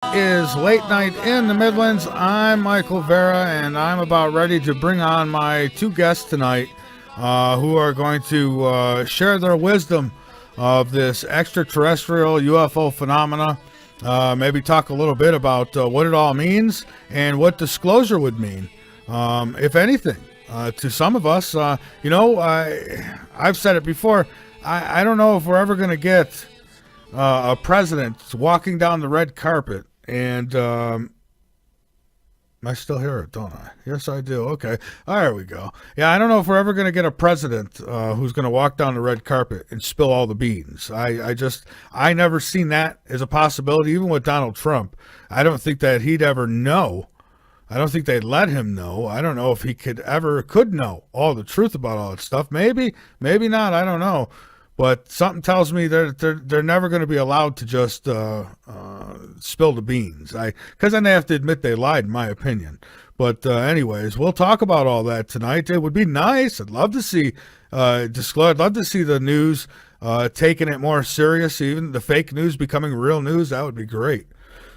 Is Late Night in the Midlands. I'm Michael Vera, and I'm about ready to bring on my two guests tonight who are going to share their wisdom of this extraterrestrial UFO phenomena. Maybe talk a little bit about what it all means and what disclosure would mean, if anything. To some of us, I've said it before, I don't know if we're ever going to get a president walking down the red carpet. And I still hear it, don't I? Yes, I do. Okay. There we go. Yeah, I don't know if we're ever going to get a president who's going to walk down the red carpet and spill all the beans. I never seen that as a possibility, even with Donald Trump. I don't think that he'd ever know. I don't think they'd let him know. I don't know if he could know all the truth about all that stuff. Maybe not. I don't know. But something tells me they're never going to be allowed to just spill the beans. Because then they have to admit they lied, in my opinion. But anyways, we'll talk about all that tonight. It would be nice. I'd love to see disclosure. I'd love to see the news taking it more serious. Even the fake news becoming real news. That would be great.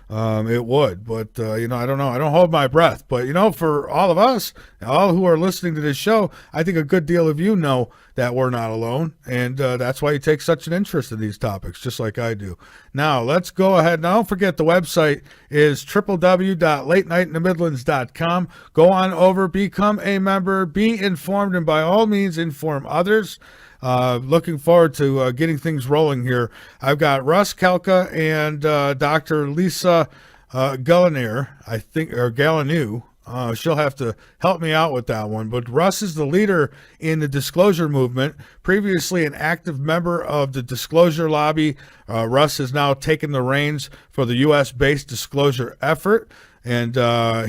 It would, but I don't know. I don't hold my breath. But for all of us, all who are listening to this show, I think a good deal of you know that we're not alone, and that's why you take such an interest in these topics, just like I do. Now, let's go ahead. Now, don't forget the website is www.latenightinthemidlands.com. Go on over, become a member, be informed, and by all means, inform others. Looking forward to getting things rolling here. I've got Russ Kelka and Dr. Lisa Gallinier, I think, or Gallineau. She'll have to help me out with that one. But Russ is the leader in the disclosure movement, previously an active member of the disclosure lobby. Russ has now taken the reins for the U.S.-based disclosure effort. And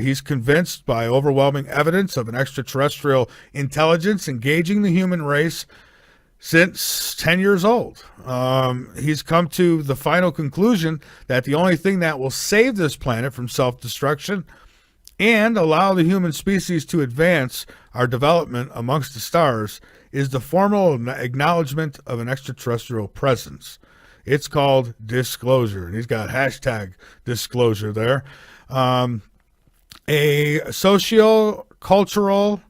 he's convinced by overwhelming evidence of an extraterrestrial intelligence engaging the human race since 10 years old. He's come to the final conclusion that the only thing that will save this planet from self-destruction and allow the human species to advance our development amongst the stars is the formal acknowledgement of an extraterrestrial presence. It's called disclosure, and he's got hashtag disclosure there. A socio-cultural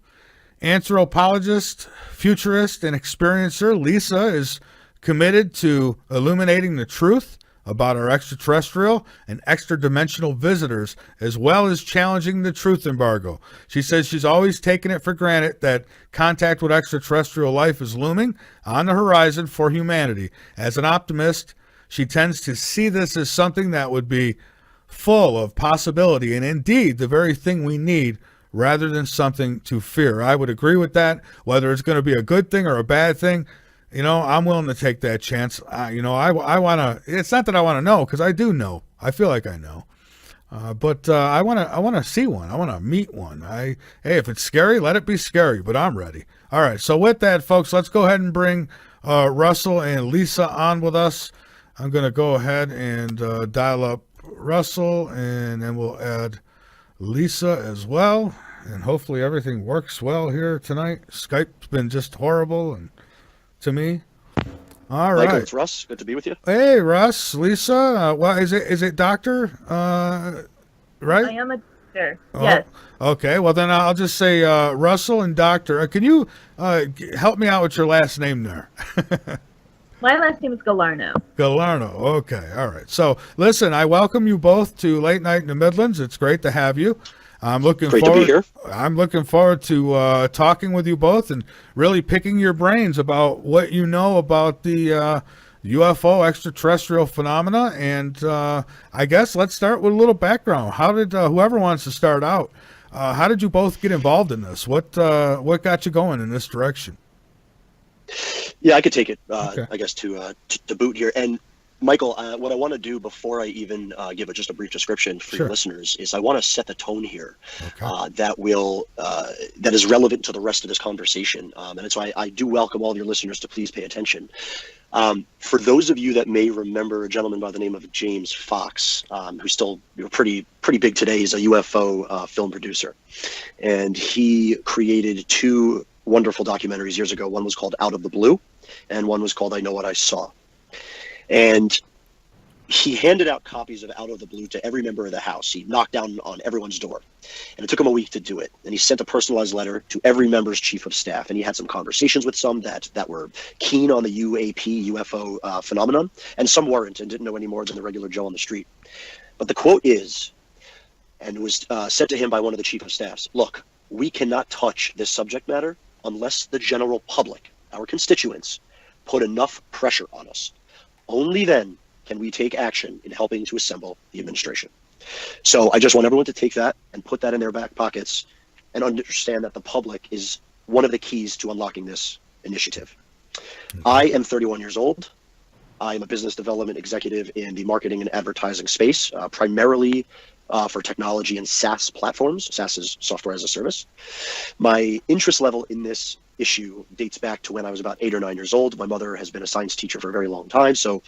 anthropologist, futurist, and experiencer, Lisa is committed to illuminating the truth about our extraterrestrial and extra-dimensional visitors, as well as challenging the truth embargo. She says she's always taken it for granted that contact with extraterrestrial life is looming on the horizon for humanity. As an optimist, she tends to see this as something that would be full of possibility and indeed the very thing we need rather than something to fear. I would agree with that. Whether it's going to be a good thing or a bad thing, I'm willing to take that chance. I want to. It's not that I want to know, because I do know. I feel like I know, but I want to see one. I want to meet one. Hey, if it's scary, let it be scary. But I'm ready. All right. So with that, folks, let's go ahead and bring Russell and Lisa on with us. I'm going to go ahead and dial up Russell, and then we'll add Lisa as well, and hopefully everything works well here tonight. Skype's been just horrible and to me. All right, Michael, it's Russ. Good to be with you. Hey, Russ, Lisa. Well, is it Doctor? Right? I am a doctor. Yes. Okay. Well, then I'll just say Russell and Doctor. Can you help me out with your last name there? My last name is Galarno. Galarno. Okay. All right. So, listen, I welcome you both to Late Night in the Midlands. It's great to have you. I'm looking Great forward to be here. I'm looking forward to talking with you both and really picking your brains about what you know about the UFO extraterrestrial phenomena. And I guess let's start with a little background. How did whoever wants to start out? How did you both get involved in this? What got you going in this direction? Yeah, I could take it, Okay. I guess, to boot here. And Michael, what I want to do before I even give just a brief description for Sure. your listeners is I want to set the tone here Okay. that is relevant to the rest of this conversation. And so I do welcome all of your listeners to please pay attention. For those of you that may remember a gentleman by the name of James Fox, who's still pretty big today, he's a UFO film producer. And he created two wonderful documentaries years ago. One was called Out of the Blue, and one was called I Know What I Saw. And he handed out copies of Out of the Blue to every member of the House. He knocked down on everyone's door. And it took him a week to do it. And he sent a personalized letter to every member's chief of staff. And he had some conversations with some that were keen on the UFO phenomenon, and some weren't and didn't know any more than the regular Joe on the street. But the quote is, and was sent to him by one of the chief of staffs, look, we cannot touch this subject matter unless the general public, our constituents, put enough pressure on us. Only then can we take action in helping to assemble the administration. So I just want everyone to take that and put that in their back pockets and understand that the public is one of the keys to unlocking this initiative. I am 31 years old. I am a business development executive in the marketing and advertising space, primarily for technology and SaaS platforms. SaaS is software as a service. My interest level in this issue dates back to when I was about 8 or 9 years old. My mother has been a science teacher for a very long time, so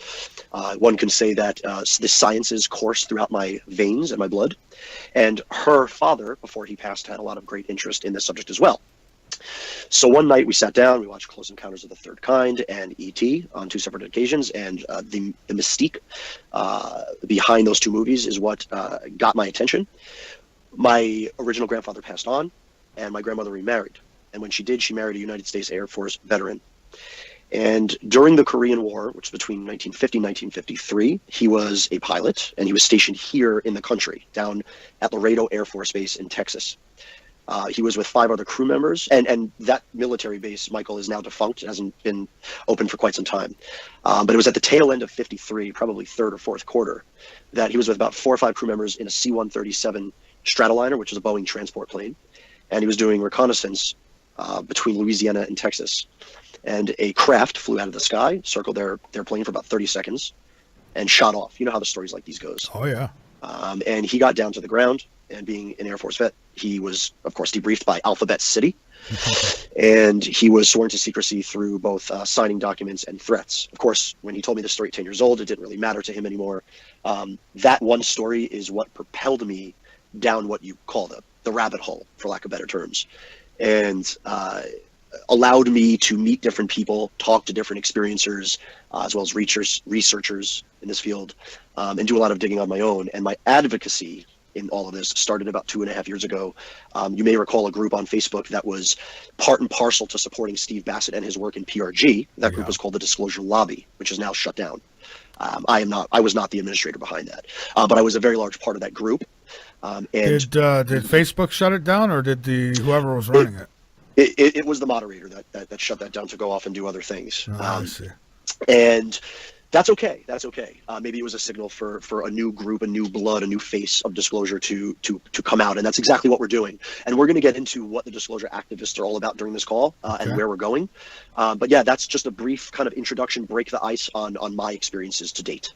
one can say that the sciences course throughout my veins and my blood. And her father, before he passed, had a lot of great interest in this subject as well. So one night we sat down, we watched Close Encounters of the Third Kind and E.T. on 2 separate occasions, and the mystique behind those 2 movies is what got my attention. My original grandfather passed on, and my grandmother remarried. And when she did, she married a United States Air Force veteran. And during the Korean War, which was between 1950 and 1953, he was a pilot, and he was stationed here in the country, down at Laredo Air Force Base in Texas. He was with 5 other crew members, and that military base, Michael, is now defunct. It hasn't been open for quite some time. But it was at the tail end of 53, probably 3rd or 4th quarter, that he was with about 4 or 5 crew members in a C-137 Stratoliner, which is a Boeing transport plane. And he was doing reconnaissance between Louisiana and Texas. And a craft flew out of the sky, circled their plane for about 30 seconds, and shot off. You know how the stories like these goes. Oh, yeah. And he got down to the ground, and being an Air Force vet, he was, of course, debriefed by Alphabet City. And he was sworn to secrecy through both signing documents and threats. Of course, when he told me the story at 10 years old, it didn't really matter to him anymore. That one story is what propelled me down what you call the rabbit hole, for lack of better terms. And allowed me to meet different people, talk to different experiencers, as well as researchers in this field, and do a lot of digging on my own. And my advocacy in all of this started about 2.5 years ago. You may recall a group on Facebook that was part and parcel to supporting Steve Bassett and his work in PRG. That group was called the Disclosure Lobby, which is now shut down. I was not the administrator behind that, but I was a very large part of that group. And did Facebook shut it down, or did whoever was running it? It was the moderator that shut that down to go off and do other things. I see. And that's okay. That's okay. Maybe it was a signal for a new group, a new blood, a new face of disclosure to come out. And that's exactly what we're doing. And we're going to get into what the disclosure activists are all about during this call and where we're going. But yeah, that's just a brief kind of introduction, break the ice on my experiences to date.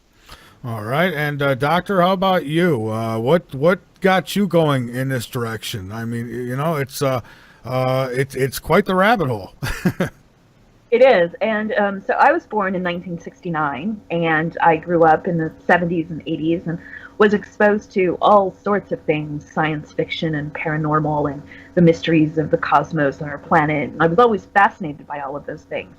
All right. And Doctor, how about you? What got you going in this direction? I mean, you know, it's quite the rabbit hole. It is. And so I was born in 1969, and I grew up in the 70s and 80s and was exposed to all sorts of things, science fiction and paranormal and the mysteries of the cosmos and our planet. And I was always fascinated by all of those things.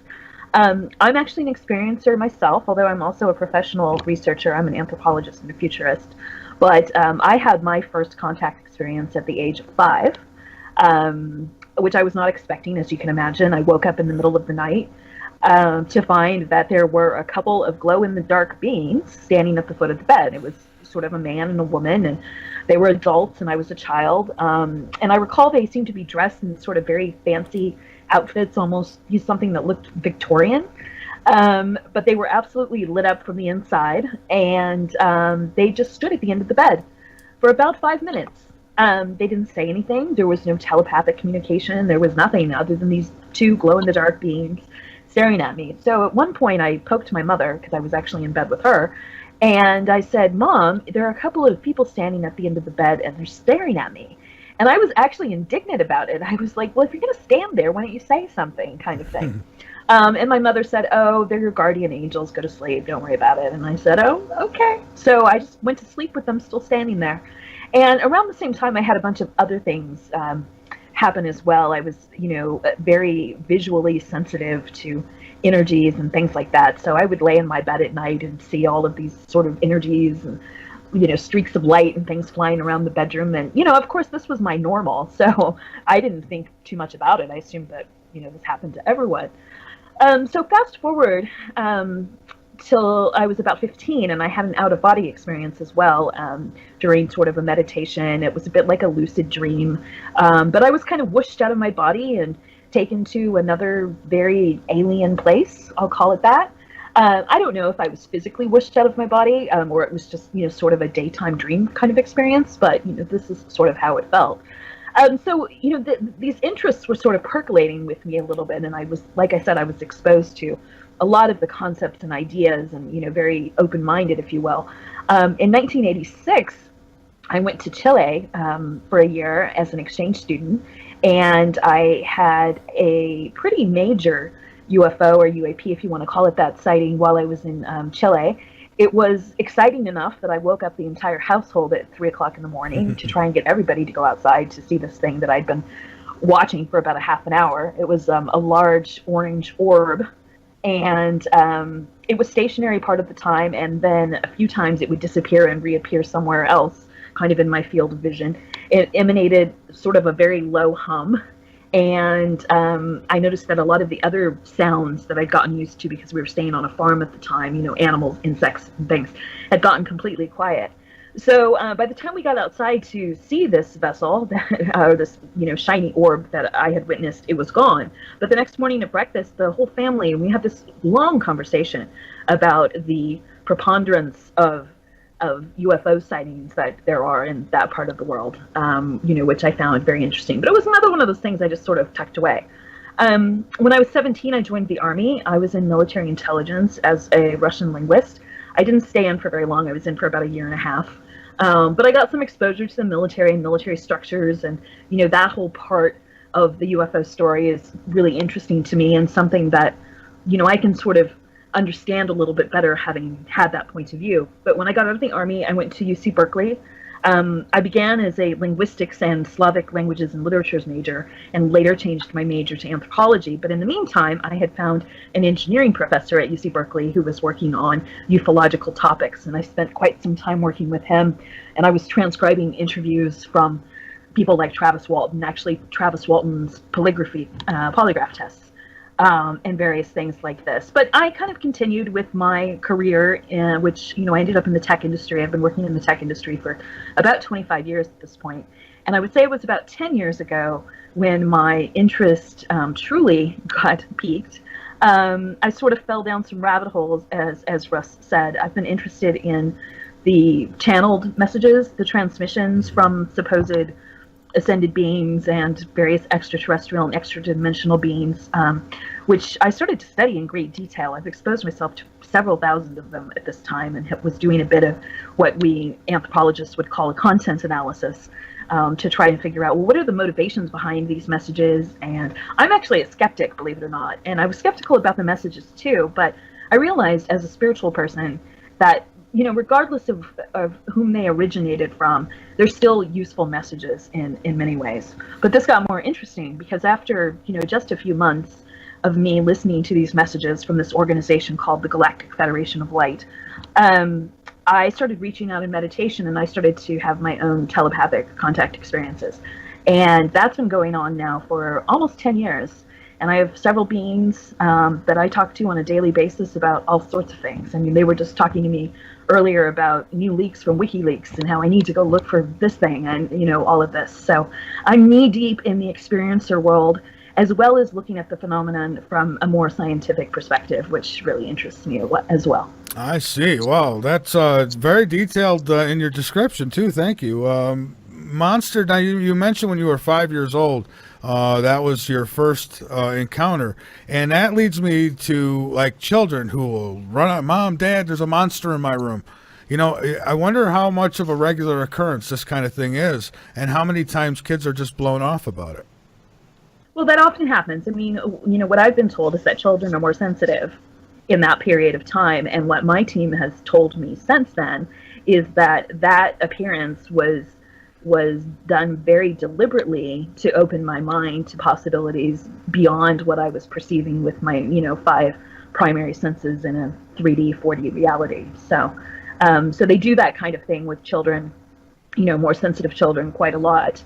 I'm actually an experiencer myself, although I'm also a professional researcher. I'm an anthropologist and a futurist. But I had my first contact experience at the age of 5. Which I was not expecting, as you can imagine. I woke up in the middle of the night to find that there were a couple of glow-in-the-dark beings standing at the foot of the bed. It was sort of a man and a woman, and they were adults, and I was a child. And I recall they seemed to be dressed in sort of very fancy outfits, almost something that looked Victorian. But they were absolutely lit up from the inside, and they just stood at the end of the bed for about 5 minutes. They didn't say anything. There was no telepathic communication. There was nothing other than these 2 glow-in-the-dark beings staring at me. So at one point, I poked my mother, because I was actually in bed with her, and I said, "Mom, there are a couple of people standing at the end of the bed, and they're staring at me." And I was actually indignant about it. I was like, "Well, if you're going to stand there, why don't you say something?" kind of thing. And my mother said, "Oh, they're your guardian angels. Go to sleep. Don't worry about it." And I said, "Oh, okay." So I just went to sleep with them still standing there. And around the same time, I had a bunch of other things happen as well. I was, very visually sensitive to energies and things like that. So I would lay in my bed at night and see all of these sort of energies and streaks of light and things flying around the bedroom. And, of course, this was my normal. So I didn't think too much about it. I assumed that, this happened to everyone. So fast forward till I was about 15, and I had an out-of-body experience as well during sort of a meditation. It was a bit like a lucid dream. But I was kind of whooshed out of my body and taken to another very alien place, I'll call it that. I don't know if I was physically whooshed out of my body or it was just, sort of a daytime dream kind of experience, but, this is sort of how it felt. So, these interests were sort of percolating with me a little bit, and I was, like I said, I was exposed to a lot of the concepts and ideas and, very open-minded, if you will. In 1986, I went to Chile for a year as an exchange student, and I had a pretty major UFO or UAP, if you want to call it that, sighting while I was in Chile. It was exciting enough that I woke up the entire household at 3 o'clock in the morning to try and get everybody to go outside to see this thing that I'd been watching for about a half an hour. It was a large orange orb, and it was stationary part of the time, and then a few times it would disappear and reappear somewhere else, kind of in my field of vision. It emanated sort of a very low hum. And I noticed that a lot of the other sounds that I'd gotten used to, because we were staying on a farm at the time, animals, insects, and things, had gotten completely quiet. So by the time we got outside to see this vessel, or this shiny orb that I had witnessed, it was gone. But the next morning at breakfast, the whole family, we had this long conversation about the preponderance of UFO sightings that there are in that part of the world, which I found very interesting. But it was another one of those things I just sort of tucked away. When I was 17, I joined the Army. I was in military intelligence as a Russian linguist. I didn't stay in for very long. I was in for about a year and a half. But I got some exposure to the military and military structures, and, that whole part of the UFO story is really interesting to me, and something that, I can sort of understand a little bit better having had that point of view. But when I got out of the Army, I went to UC Berkeley. I began as a linguistics and Slavic languages and literatures major, and later changed my major to anthropology. But in the meantime, I had found an engineering professor at UC Berkeley who was working on ufological topics, and I spent quite some time working with him. And I was transcribing interviews from people like Travis Walton, actually Travis Walton's polygraph tests. And various things like this. But I kind of continued with my career, which, I ended up in the tech industry. I've been working in the tech industry for about 25 years at this point. And I would say it was about 10 years ago when my interest truly got piqued. I sort of fell down some rabbit holes, as Russ said. I've been interested in the channeled messages, the transmissions from supposed ascended beings and various extraterrestrial and extra-dimensional beings, which I started to study in great detail. I've exposed myself to several thousand of them at this time, and was doing a bit of what we anthropologists would call a content analysis, to try and figure out, well, what are the motivations behind these messages? And I'm actually a skeptic, believe it or not, and I was skeptical about the messages too, but I realized as a spiritual person that regardless of whom they originated from, they're still useful messages in many ways. But this got more interesting because after, just a few months of me listening to these messages from this organization called the Galactic Federation of Light, I started reaching out in meditation, and I started to have my own telepathic contact experiences. And that's been going on now for almost 10 years. And I have several beings that I talk to on a daily basis about all sorts of things. I mean, they were just talking to me earlier about new leaks from Wikileaks and how I need to go look for this thing and, all of this. So I'm knee-deep in the experiencer world, as well as looking at the phenomenon from a more scientific perspective, which really interests me as well. I see. Wow, that's very detailed in your description, too. Thank you. Monster, now you mentioned when you were 5 years old, that was your first encounter, and that leads me to like children who will run out, Mom, Dad, there's a monster in my room. I wonder how much of a regular occurrence this kind of thing is, and how many times kids are just blown off about it. Well, that often happens. I mean, what I've been told is that children are more sensitive in that period of time, and what my team has told me since then is that appearance was done very deliberately to open my mind to possibilities beyond what I was perceiving with my, primary senses in a 3D, 4D reality. So, so they do that kind of thing with children, more sensitive children quite a lot,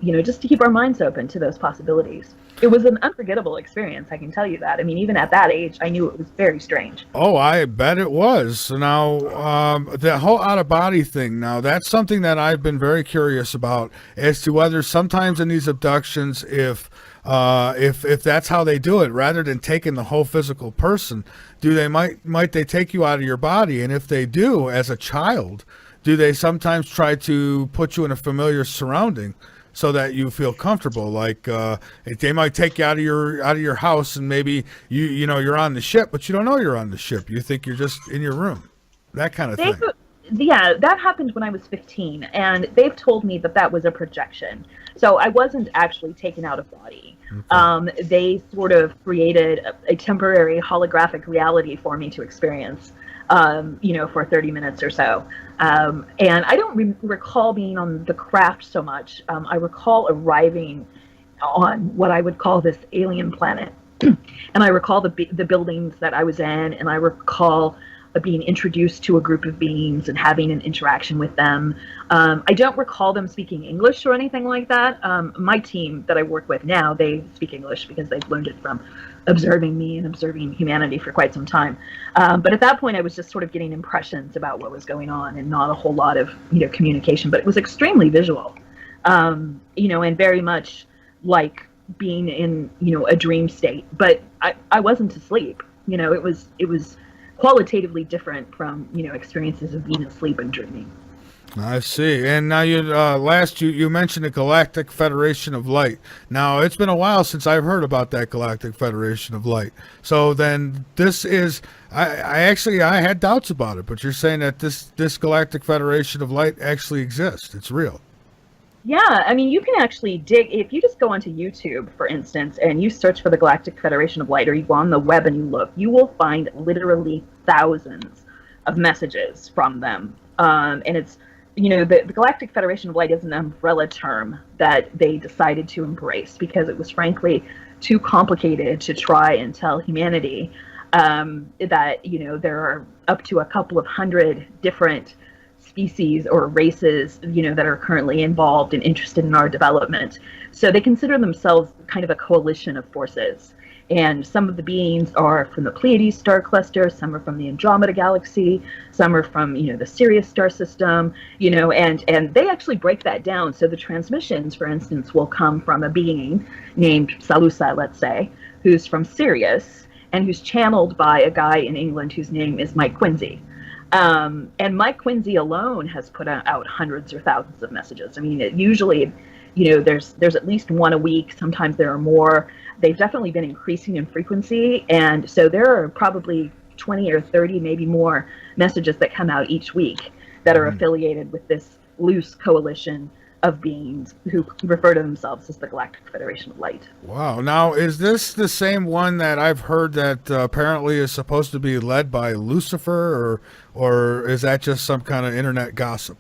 just to keep our minds open to those possibilities. It was an unforgettable experience, I can tell you that. I mean, even at that age, I knew it was very strange. Oh, I bet it was. So now, the whole out of body thing, now that's something that I've been very curious about as to whether sometimes in these abductions, if that's how they do it, rather than taking the whole physical person, might they take you out of your body? And if they do, as a child, do they sometimes try to put you in a familiar surrounding so that you feel comfortable? Like they might take you out of your house, and maybe you're on the ship, but you don't know you're on the ship. You think you're just in your room, that kind of thing. Yeah, that happened when I was 15, and they've told me that was a projection. So I wasn't actually taken out of body. Okay. They sort of created a temporary holographic reality for me to experience, for 30 minutes or so. And I don't recall being on the craft so much. I recall arriving on what I would call this alien planet. And I recall the buildings that I was in, and I recall being introduced to a group of beings and having an interaction with them. I don't recall them speaking English or anything like that. My team that I work with now, they speak English because they've learned it from observing me and observing humanity for quite some time. But at that point, I was just sort of getting impressions about what was going on and not a whole lot of communication. But it was extremely visual, and very much like being in a dream state. But I wasn't asleep. It was qualitatively different from experiences of being asleep and dreaming. I see. And now you mentioned the Galactic Federation of Light. Now it's been a while since I've heard about that Galactic Federation of Light. So then this is I had doubts about it, but you're saying that this Galactic Federation of Light actually exists. It's real. Yeah, I mean, you can actually dig, if you just go onto YouTube, for instance, and you search for the Galactic Federation of Light, or you go on the web and you look, you will find literally thousands of messages from them. And it's, the Galactic Federation of Light is an umbrella term that they decided to embrace because it was frankly too complicated to try and tell humanity that, there are up to a couple of hundred different species or races, that are currently involved and interested in our development. So they consider themselves kind of a coalition of forces. And some of the beings are from the Pleiades star cluster, some are from the Andromeda galaxy, some are from, the Sirius star system, and they actually break that down. So the transmissions, for instance, will come from a being named Salusa, let's say, who's from Sirius and who's channeled by a guy in England whose name is Mike Quincy. And Mike Quincy alone has put out hundreds or thousands of messages. I mean, usually, there's at least one a week. Sometimes there are more. They've definitely been increasing in frequency. And so there are probably 20 or 30, maybe more messages that come out each week that are affiliated with this loose coalition of beings who refer to themselves as the Galactic Federation of Light. Wow. Now, is this the same one that I've heard that apparently is supposed to be led by Lucifer, or is that just some kind of internet gossip?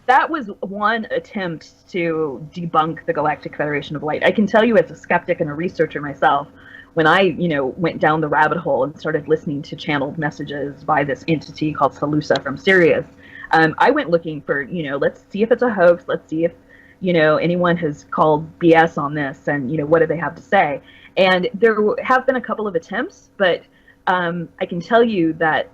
That was one attempt to debunk the Galactic Federation of Light. I can tell you as a skeptic and a researcher myself, when I, went down the rabbit hole and started listening to channeled messages by this entity called Salusa from Sirius, I went looking for, let's see if it's a hoax. Let's see if, anyone has called BS on this and, what do they have to say? And there have been a couple of attempts, but I can tell you that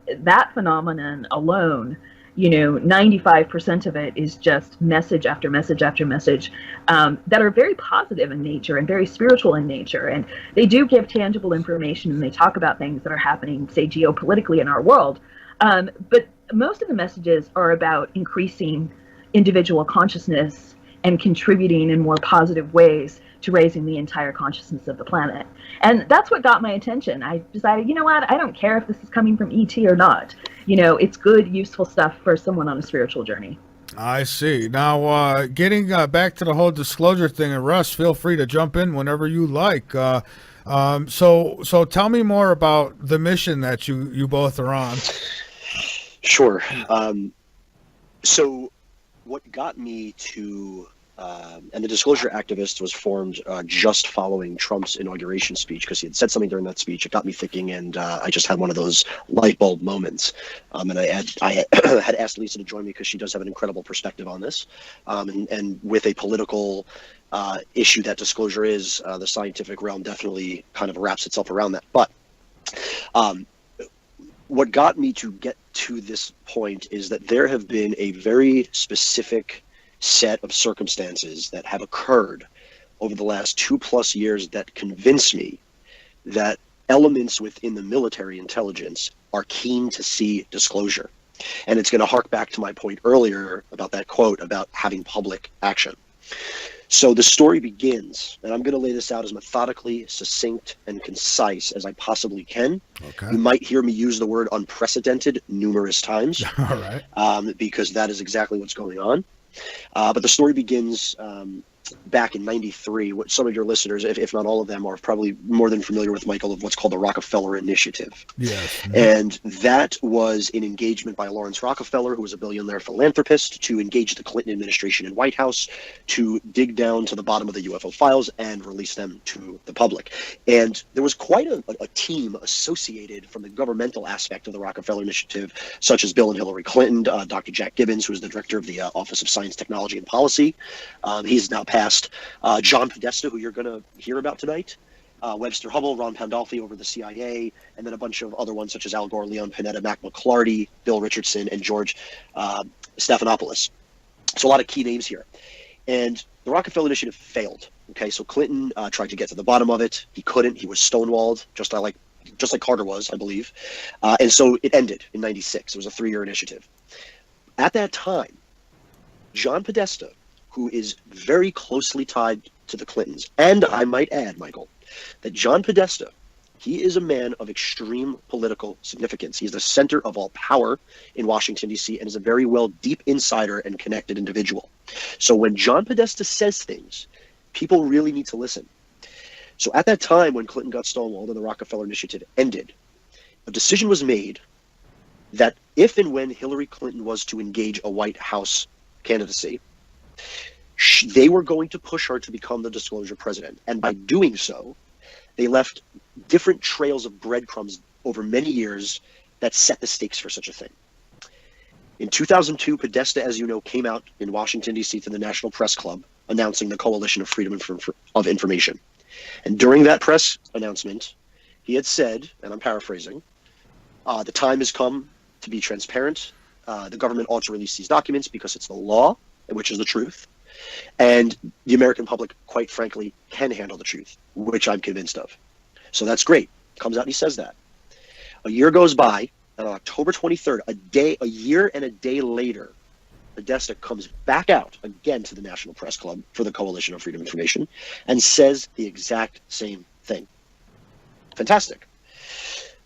phenomenon alone, 95% of it is just message after message after message that are very positive in nature and very spiritual in nature. And they do give tangible information, and they talk about things that are happening, say, geopolitically in our world. But most of the messages are about increasing individual consciousness and contributing in more positive ways to raising the entire consciousness of the planet. And that's what got my attention. I decided, I don't care if this is coming from ET or not. It's good, useful stuff for someone on a spiritual journey. I see. Now, getting back to the whole disclosure thing, and Russ, feel free to jump in whenever you like. So tell me more about the mission that you both are on. Sure. So what got me to And the Disclosure Activist was formed just following Trump's inauguration speech, because he had said something during that speech. It got me thinking, and I just had one of those light bulb moments. And I had asked Lisa to join me because she does have an incredible perspective on this. And with a political issue that disclosure is, the scientific realm definitely kind of wraps itself around that. But what got me to get to this point is that there have been a very specific set of circumstances that have occurred over the last 2+ years that convince me that elements within the military intelligence are keen to see disclosure. And it's going to hark back to my point earlier about that quote about having public action. So the story begins, and I'm going to lay this out as methodically, succinct, and concise as I possibly can. Okay. You might hear me use the word unprecedented numerous times. All right. Because that is exactly what's going on. But the story begins back in '93. What some of your listeners, if not all of them, are probably more than familiar with, Michael, of what's called the Rockefeller Initiative. Yes. And that was an engagement by Lawrence Rockefeller, who was a billionaire philanthropist, to engage the Clinton administration and White House to dig down to the bottom of the UFO files and release them to the public. And there was quite a team associated from the governmental aspect of the Rockefeller Initiative, such as Bill and Hillary Clinton, Dr. Jack Gibbons, who is the director of the Office of Science, Technology, and Policy. He's now passed. John Podesta, who you're going to hear about tonight, Webster Hubbell, Ron Pandolfi over the CIA, and then a bunch of other ones such as Al Gore, Leon Panetta, Mac McClarty, Bill Richardson, and George Stephanopoulos. So a lot of key names here. And the Rockefeller Initiative failed. Okay, so Clinton tried to get to the bottom of it. He couldn't. He was stonewalled, just like Carter was, I believe. And so it ended in '96. It was a 3-year initiative. At that time, John Podesta, who is very closely tied to the Clintons. And I might add, Michael, that John Podesta, he is a man of extreme political significance. He's the center of all power in Washington, D.C., and is a very deep insider and connected individual. So when John Podesta says things, people really need to listen. So at that time, when Clinton got stonewalled and the Rockefeller Initiative ended, a decision was made that if and when Hillary Clinton was to engage a White House candidacy, they were going to push her to become the disclosure president. And by doing so, they left different trails of breadcrumbs over many years that set the stakes for such a thing. In 2002, Podesta, as you know, came out in Washington, D.C. to the National Press Club announcing the Coalition of Freedom of Information. And during that press announcement, he had said, and I'm paraphrasing, the time has come to be transparent. The government ought to release these documents because it's the law, which is the truth. And the American public, quite frankly, can handle the truth, which I'm convinced of. So that's great. Comes out and he says that. A year goes by, and on October 23rd, a year and a day later, Podesta comes back out again to the National Press Club for the Coalition of Freedom of Information and says the exact same thing. Fantastic.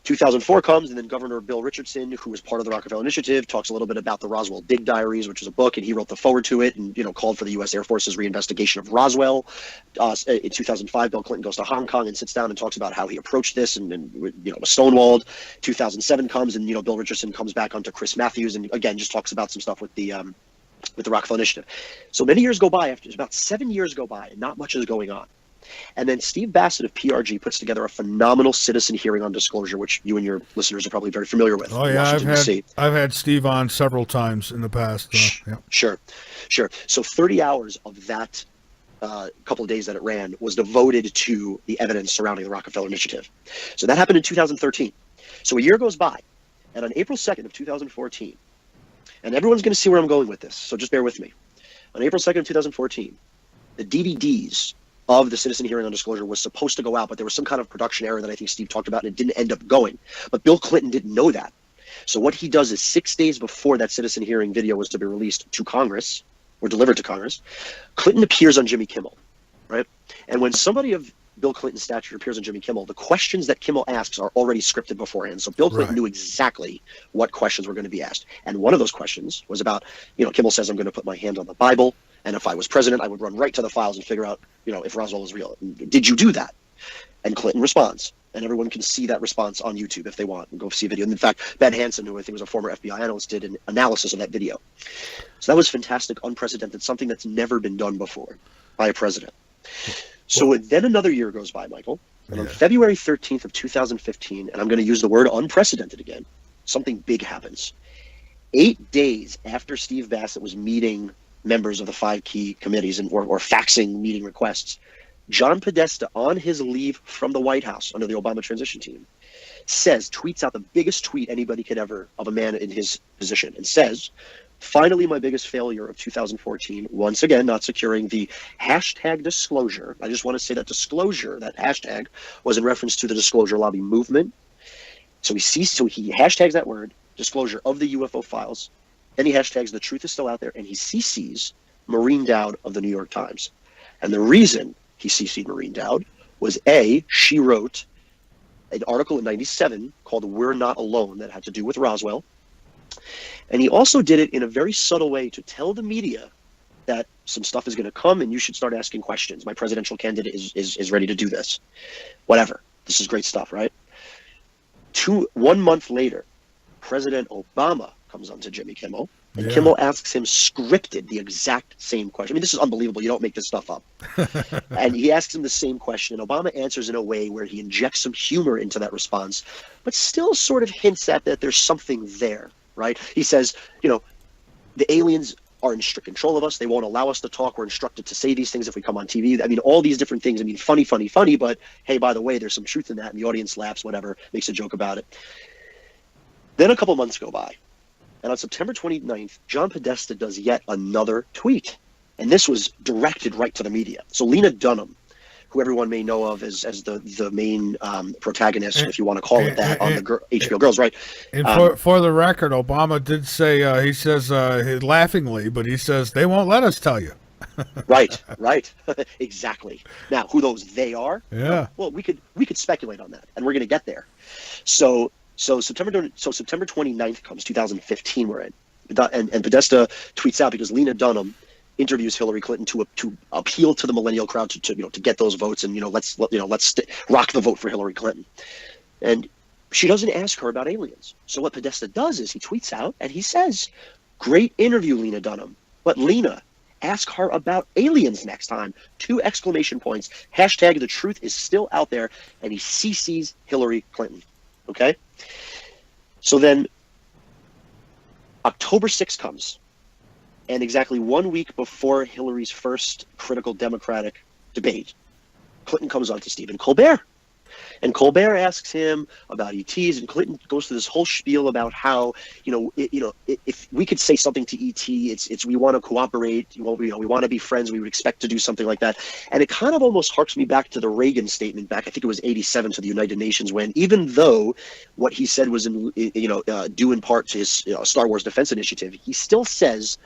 2004 comes, and then Governor Bill Richardson, who was part of the Rockefeller Initiative, talks a little bit about the Roswell Dig Diaries, which is a book, and he wrote the foreword to it and, called for the U.S. Air Force's reinvestigation of Roswell. In 2005, Bill Clinton goes to Hong Kong and sits down and talks about how he approached this and was stonewalled. 2007 comes, and, Bill Richardson comes back onto Chris Matthews and, again, just talks about some stuff with the Rockefeller Initiative. So many years go by, after about 7 years go by, and not much is going on. And then Steve Bassett of PRG puts together a phenomenal citizen hearing on disclosure, which you and your listeners are probably very familiar with. Oh yeah, I've had Steve on several times in the past. Yeah. Sure. So 30 hours of that couple of days that it ran was devoted to the evidence surrounding the Rockefeller Initiative. So that happened in 2013. So a year goes by, and on April 2nd of 2014, and everyone's going to see where I'm going with this, so just bear with me. On April 2nd of 2014, the DVDs of the citizen hearing on disclosure was supposed to go out, but there was some kind of production error that I think Steve talked about, and it didn't end up going. But Bill Clinton didn't know that. So what he does is 6 days before that citizen hearing video was to be released to Congress, or delivered to Congress, Clinton appears on Jimmy Kimmel, right? And when somebody of Bill Clinton's stature appears on Jimmy Kimmel, the questions that Kimmel asks are already scripted beforehand. So Bill Clinton knew exactly what questions were going to be asked. And one of those questions was about, Kimmel says, I'm going to put my hand on the Bible, and if I was president, I would run right to the files and figure out, if Roswell was real. Did you do that? And Clinton responds, And everyone can see that response on YouTube if they want and go see a video. And in fact, Ben Hansen, who I think was a former FBI analyst, did an analysis of that video. So that was fantastic, unprecedented, something that's never been done before by a president. So then another year goes by, Michael, and on February 13th of 2015, and I'm going to use the word unprecedented again, something big happens. 8 days after Steve Bassett was meeting members of the 5 key committees or faxing meeting requests, John Podesta, on his leave from the White House under the Obama transition team, tweets out the biggest tweet anybody could ever of a man in his position, and says, "Finally, my biggest failure of 2014, once again, not securing the hashtag disclosure." I just want to say that disclosure, that hashtag, was in reference to the Disclosure Lobby movement. So he hashtags that word, disclosure of the UFO files, and he hashtags the truth is still out there, and he CCs Maureen Dowd of the New York Times. And the reason he CC'd Maureen Dowd was she wrote an article in 97 called "We're Not Alone" that had to do with Roswell. And he also did it in a very subtle way to tell the media that some stuff is going to come and you should start asking questions. My presidential candidate is ready to do this. Whatever. This is great stuff, right? 1 month later, President Obama comes on to Jimmy Kimmel, and Kimmel asks him scripted the exact same question. I mean, this is unbelievable. You don't make this stuff up. And he asks him the same question, and Obama answers in a way where he injects some humor into that response, but still sort of hints at that there's something there, right? He says, the aliens are in strict control of us. They won't allow us to talk. We're instructed to say these things if we come on TV. I mean, all these different things. I mean, funny, but hey, by the way, there's some truth in that, and the audience laughs, whatever, makes a joke about it. Then a couple months go by, and on September 29th, John Podesta does yet another tweet, and this was directed right to the media. So Lena Dunham, who everyone may know of as the main protagonist, if you want to call it that, on the HBO Girls, right? And for the record, Obama did say, he says laughingly, but he says, they won't let us tell you. Right. Exactly. Now, who those they are? Yeah. Well, we could speculate on that, and we're going to get there. So September 29th comes, 2015 we're in, and Podesta tweets out because Lena Dunham interviews Hillary Clinton to appeal to the millennial crowd to get those votes, and let's rock the vote for Hillary Clinton. And she doesn't ask her about aliens. So what Podesta does is he tweets out and he says, "Great interview, Lena Dunham, but Lena, ask her about aliens next time." 2 exclamation points. Hashtag the truth is still out there, and he CCs Hillary Clinton. Okay? So then October 6th comes, and exactly 1 week before Hillary's first critical Democratic debate, Clinton comes on to Stephen Colbert. And Colbert asks him about ETs, and Clinton goes through this whole spiel about how, if we could say something to ET, it's we want to cooperate, we want to be friends, we would expect to do something like that. And it kind of almost harks me back to the Reagan statement back, I think it was 87, to the United Nations, when even though what he said was due in part to his Star Wars Defense Initiative, he still says,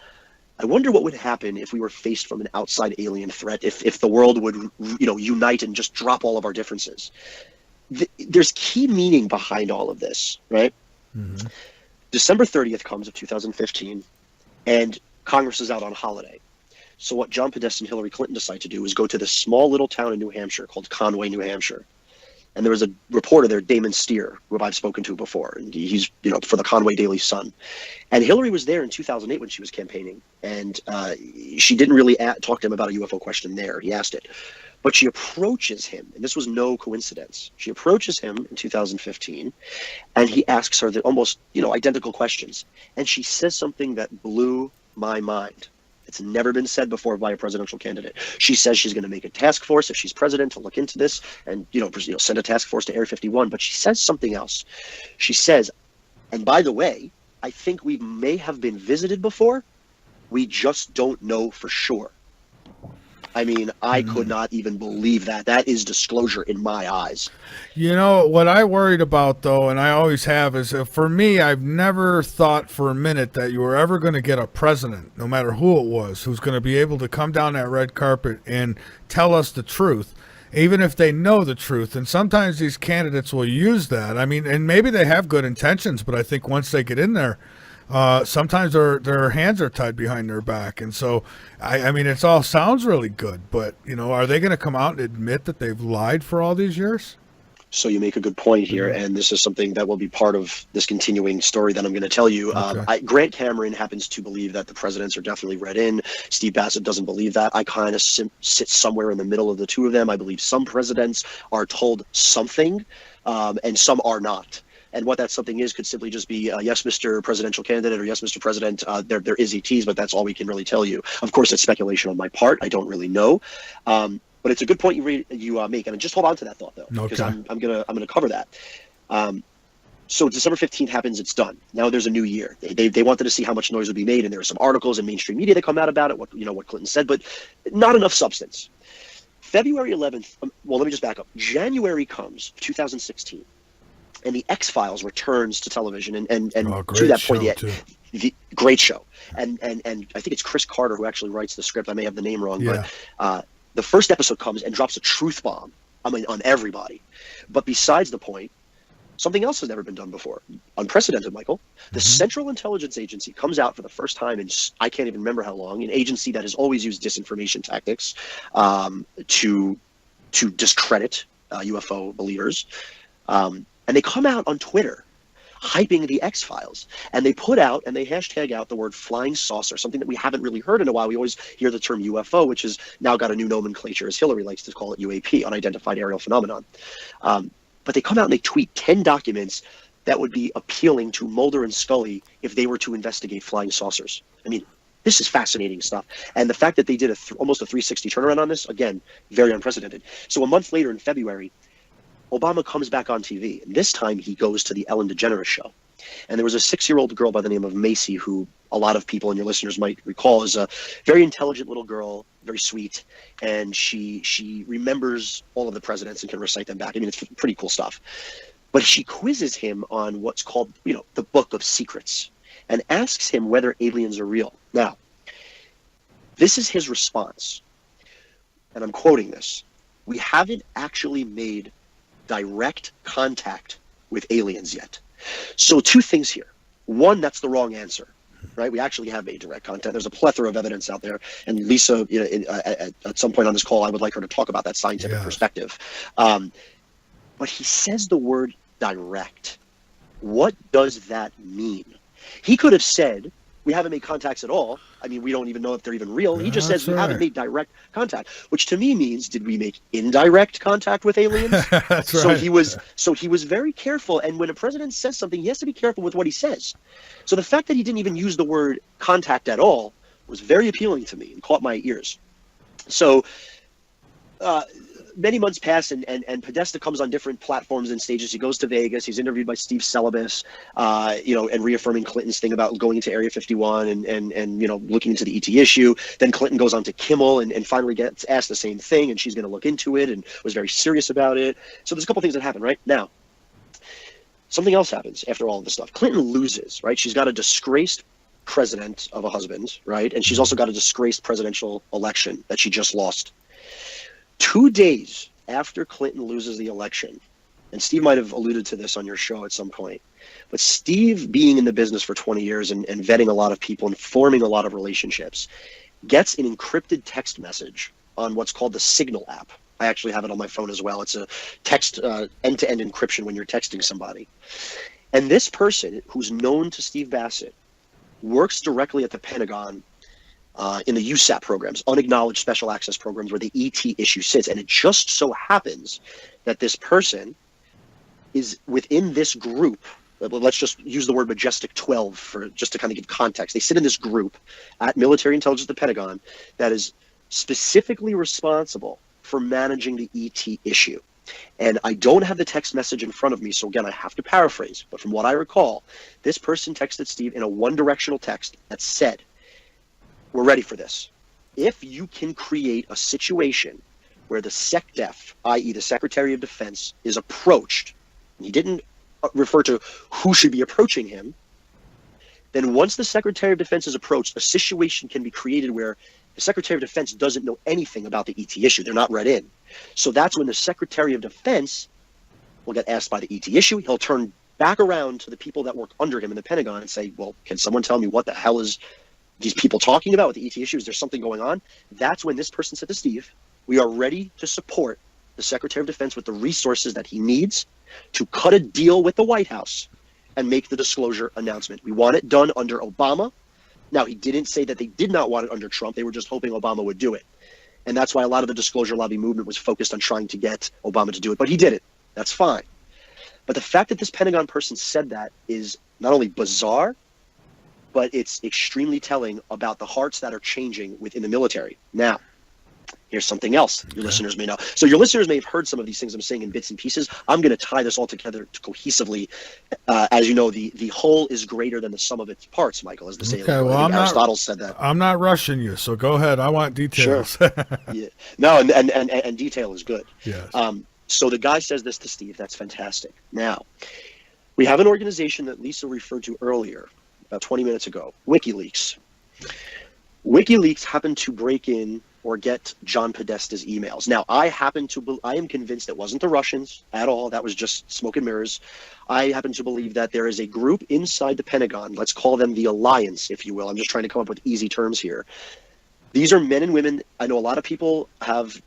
"I wonder what would happen if we were faced from an outside alien threat, if the world would, unite and just drop all of our differences." There's key meaning behind all of this, right? Mm-hmm. December 30th comes of 2015, and Congress is out on holiday. So what John Podesta and Hillary Clinton decide to do is go to this small little town in New Hampshire called Conway, New Hampshire. And there was a reporter there, Damon Steer, who I've spoken to before, and he's for the Conway Daily Sun. And Hillary was there in 2008 when she was campaigning, and she didn't really talk to him about a UFO question there. He asked it. But she approaches him, and this was no coincidence. She approaches him in 2015, and he asks her the almost identical questions. And she says something that blew my mind. It's never been said before by a presidential candidate. She says she's going to make a task force if she's president to look into this, and send a task force to Area 51. But she says something else. She says, and by the way, I think we may have been visited before. We just don't know for sure. I mean, I could not even believe that. That is disclosure in my eyes. What I worried about, though, and I always have, is for me, I've never thought for a minute that you were ever going to get a president, no matter who it was, who's going to be able to come down that red carpet and tell us the truth, even if they know the truth. And sometimes these candidates will use that. I mean, and maybe they have good intentions, but I think once they get in there, sometimes their hands are tied behind their back. And so, I mean, it all sounds really good, but, are they going to come out and admit that they've lied for all these years? So you make a good point here, and this is something that will be part of this continuing story that I'm going to tell you. Okay. Grant Cameron happens to believe that the presidents are definitely read in. Steve Bassett doesn't believe that. I kind of sit somewhere in the middle of the two of them. I believe some presidents are told something, and some are not. And what that something is could simply just be, yes, Mr. Presidential Candidate, or yes, Mr. President, there is ETs, but that's all we can really tell you. Of course, it's speculation on my part. I don't really know. But it's a good point you make, and just hold on to that thought though, because Okay. I'm gonna cover that. So December 15th happens, it's done. Now there's a new year. They wanted to see how much noise would be made, and there are some articles in mainstream media that come out about it, what Clinton said, but not enough substance. February 11th, well, let me just back up. January comes, 2016, and the X-Files returns to television, and to that point, the great show. And I think it's Chris Carter who actually writes the script. I may have the name wrong, but the first episode comes and drops a truth bomb, on everybody. But besides the point, something else has never been done before. Unprecedented, Michael. The Central Intelligence Agency comes out for the first time in, I can't even remember how long, an agency that has always used disinformation tactics to discredit UFO believers. And they come out on Twitter hyping the X-Files, and they put out and they hashtag out the word flying saucer, something that we haven't really heard in a while. We always hear the term UFO, which has now got a new nomenclature, as Hillary likes to call it, UAP, unidentified aerial phenomenon. But they come out and they tweet 10 documents that would be appealing to Mulder and Scully if they were to investigate flying saucers. I mean, this is fascinating stuff. And the fact that they did almost a 360 turnaround on this, again, very unprecedented. So a month later in February, Obama comes back on TV, and this time he goes to the Ellen DeGeneres show. And there was a 6-year-old girl by the name of Macy, who a lot of people and your listeners might recall is a very intelligent little girl, very sweet, and she remembers all of the presidents and can recite them back. I mean, it's pretty cool stuff. But she quizzes him on what's called, the Book of Secrets, and asks him whether aliens are real. Now, this is his response, and I'm quoting this. "We haven't actually made direct contact with aliens yet." So 2 things here. One, that's the wrong answer, right? We actually have made direct contact. There's a plethora of evidence out there. And Lisa, at some point on this call, I would like her to talk about that scientific perspective. But he says the word direct. What does that mean? He could have said, we haven't made contacts at all. I mean, we don't even know if they're even real. He just says we haven't made direct contact, which to me means, did we make indirect contact with aliens? That's so right. he was very careful. And when a president says something, he has to be careful with what he says. So the fact that he didn't even use the word contact at all was very appealing to me and caught my ears. So many months pass, and Podesta comes on different platforms and stages. He goes to Vegas. He's interviewed by Steve Celebes, and reaffirming Clinton's thing about going into Area 51 and looking into the ET issue. Then Clinton goes on to Kimmel and finally gets asked the same thing, and she's going to look into it and was very serious about it. So there's a couple things that happen right now. Something else happens after all of this stuff. Clinton loses, right? She's got a disgraced president of a husband, right? And she's also got a disgraced presidential election that she just lost. 2 days after Clinton loses the election, and Steve might have alluded to this on your show at some point, but Steve, being in the business for 20 years and vetting a lot of people and forming a lot of relationships, gets an encrypted text message on what's called the Signal app. I actually have it on my phone as well. It's a text end-to-end encryption when you're texting somebody. And this person, who's known to Steve Bassett, works directly at the Pentagon in the USAP programs, unacknowledged special access programs, where the ET issue sits. And it just so happens that this person is within this group. Let's just use the word Majestic 12 just to kind of give context. They sit in this group at Military Intelligence, the Pentagon, that is specifically responsible for managing the ET issue. And I don't have the text message in front of me, so again, I have to paraphrase. But from what I recall, this person texted Steve in a one-directional text that said, "We're ready for this. If you can create a situation where the SecDef, i.e. the Secretary of Defense, is approached," and he didn't refer to who should be approaching him, "then once the Secretary of Defense is approached, a situation can be created where the Secretary of Defense doesn't know anything about the ET issue. They're not read in. So that's when the Secretary of Defense will get asked by the ET issue. He'll turn back around to the people that work under him in the Pentagon and say, well, can someone tell me what the hell is these people talking about with the ET issue? Is there something going on?" That's when this person said to Steve, "We are ready to support the Secretary of Defense with the resources that he needs to cut a deal with the White House and make the disclosure announcement. We want it done under Obama. Now, he didn't say that they did not want it under Trump. They were just hoping Obama would do it. And that's why a lot of the disclosure lobby movement was focused on trying to get Obama to do it. But he did it. That's fine. But the fact that this Pentagon person said that is not only bizarre, but it's extremely telling about the hearts that are changing within the military. Now, here's something else your listeners may know. So your listeners may have heard some of these things I'm saying in bits and pieces. I'm going to tie this all together cohesively. As you know, the whole is greater than the sum of its parts, Michael, as the saying. Okay, well, Aristotle said that. I'm not rushing you, so go ahead. I want details. Sure. Yeah. No, and detail is good. Yes. So the guy says this to Steve. That's fantastic. Now, we have an organization that Lisa referred to earlier, about 20 minutes ago, Wikileaks. Wikileaks happened to break in or get John Podesta's emails. Now, I am convinced it wasn't the Russians at all. That was just smoke and mirrors. I happen to believe that there is a group inside the Pentagon. Let's call them the Alliance, if you will. I'm just trying to come up with easy terms here. These are men and women. I know a lot of people have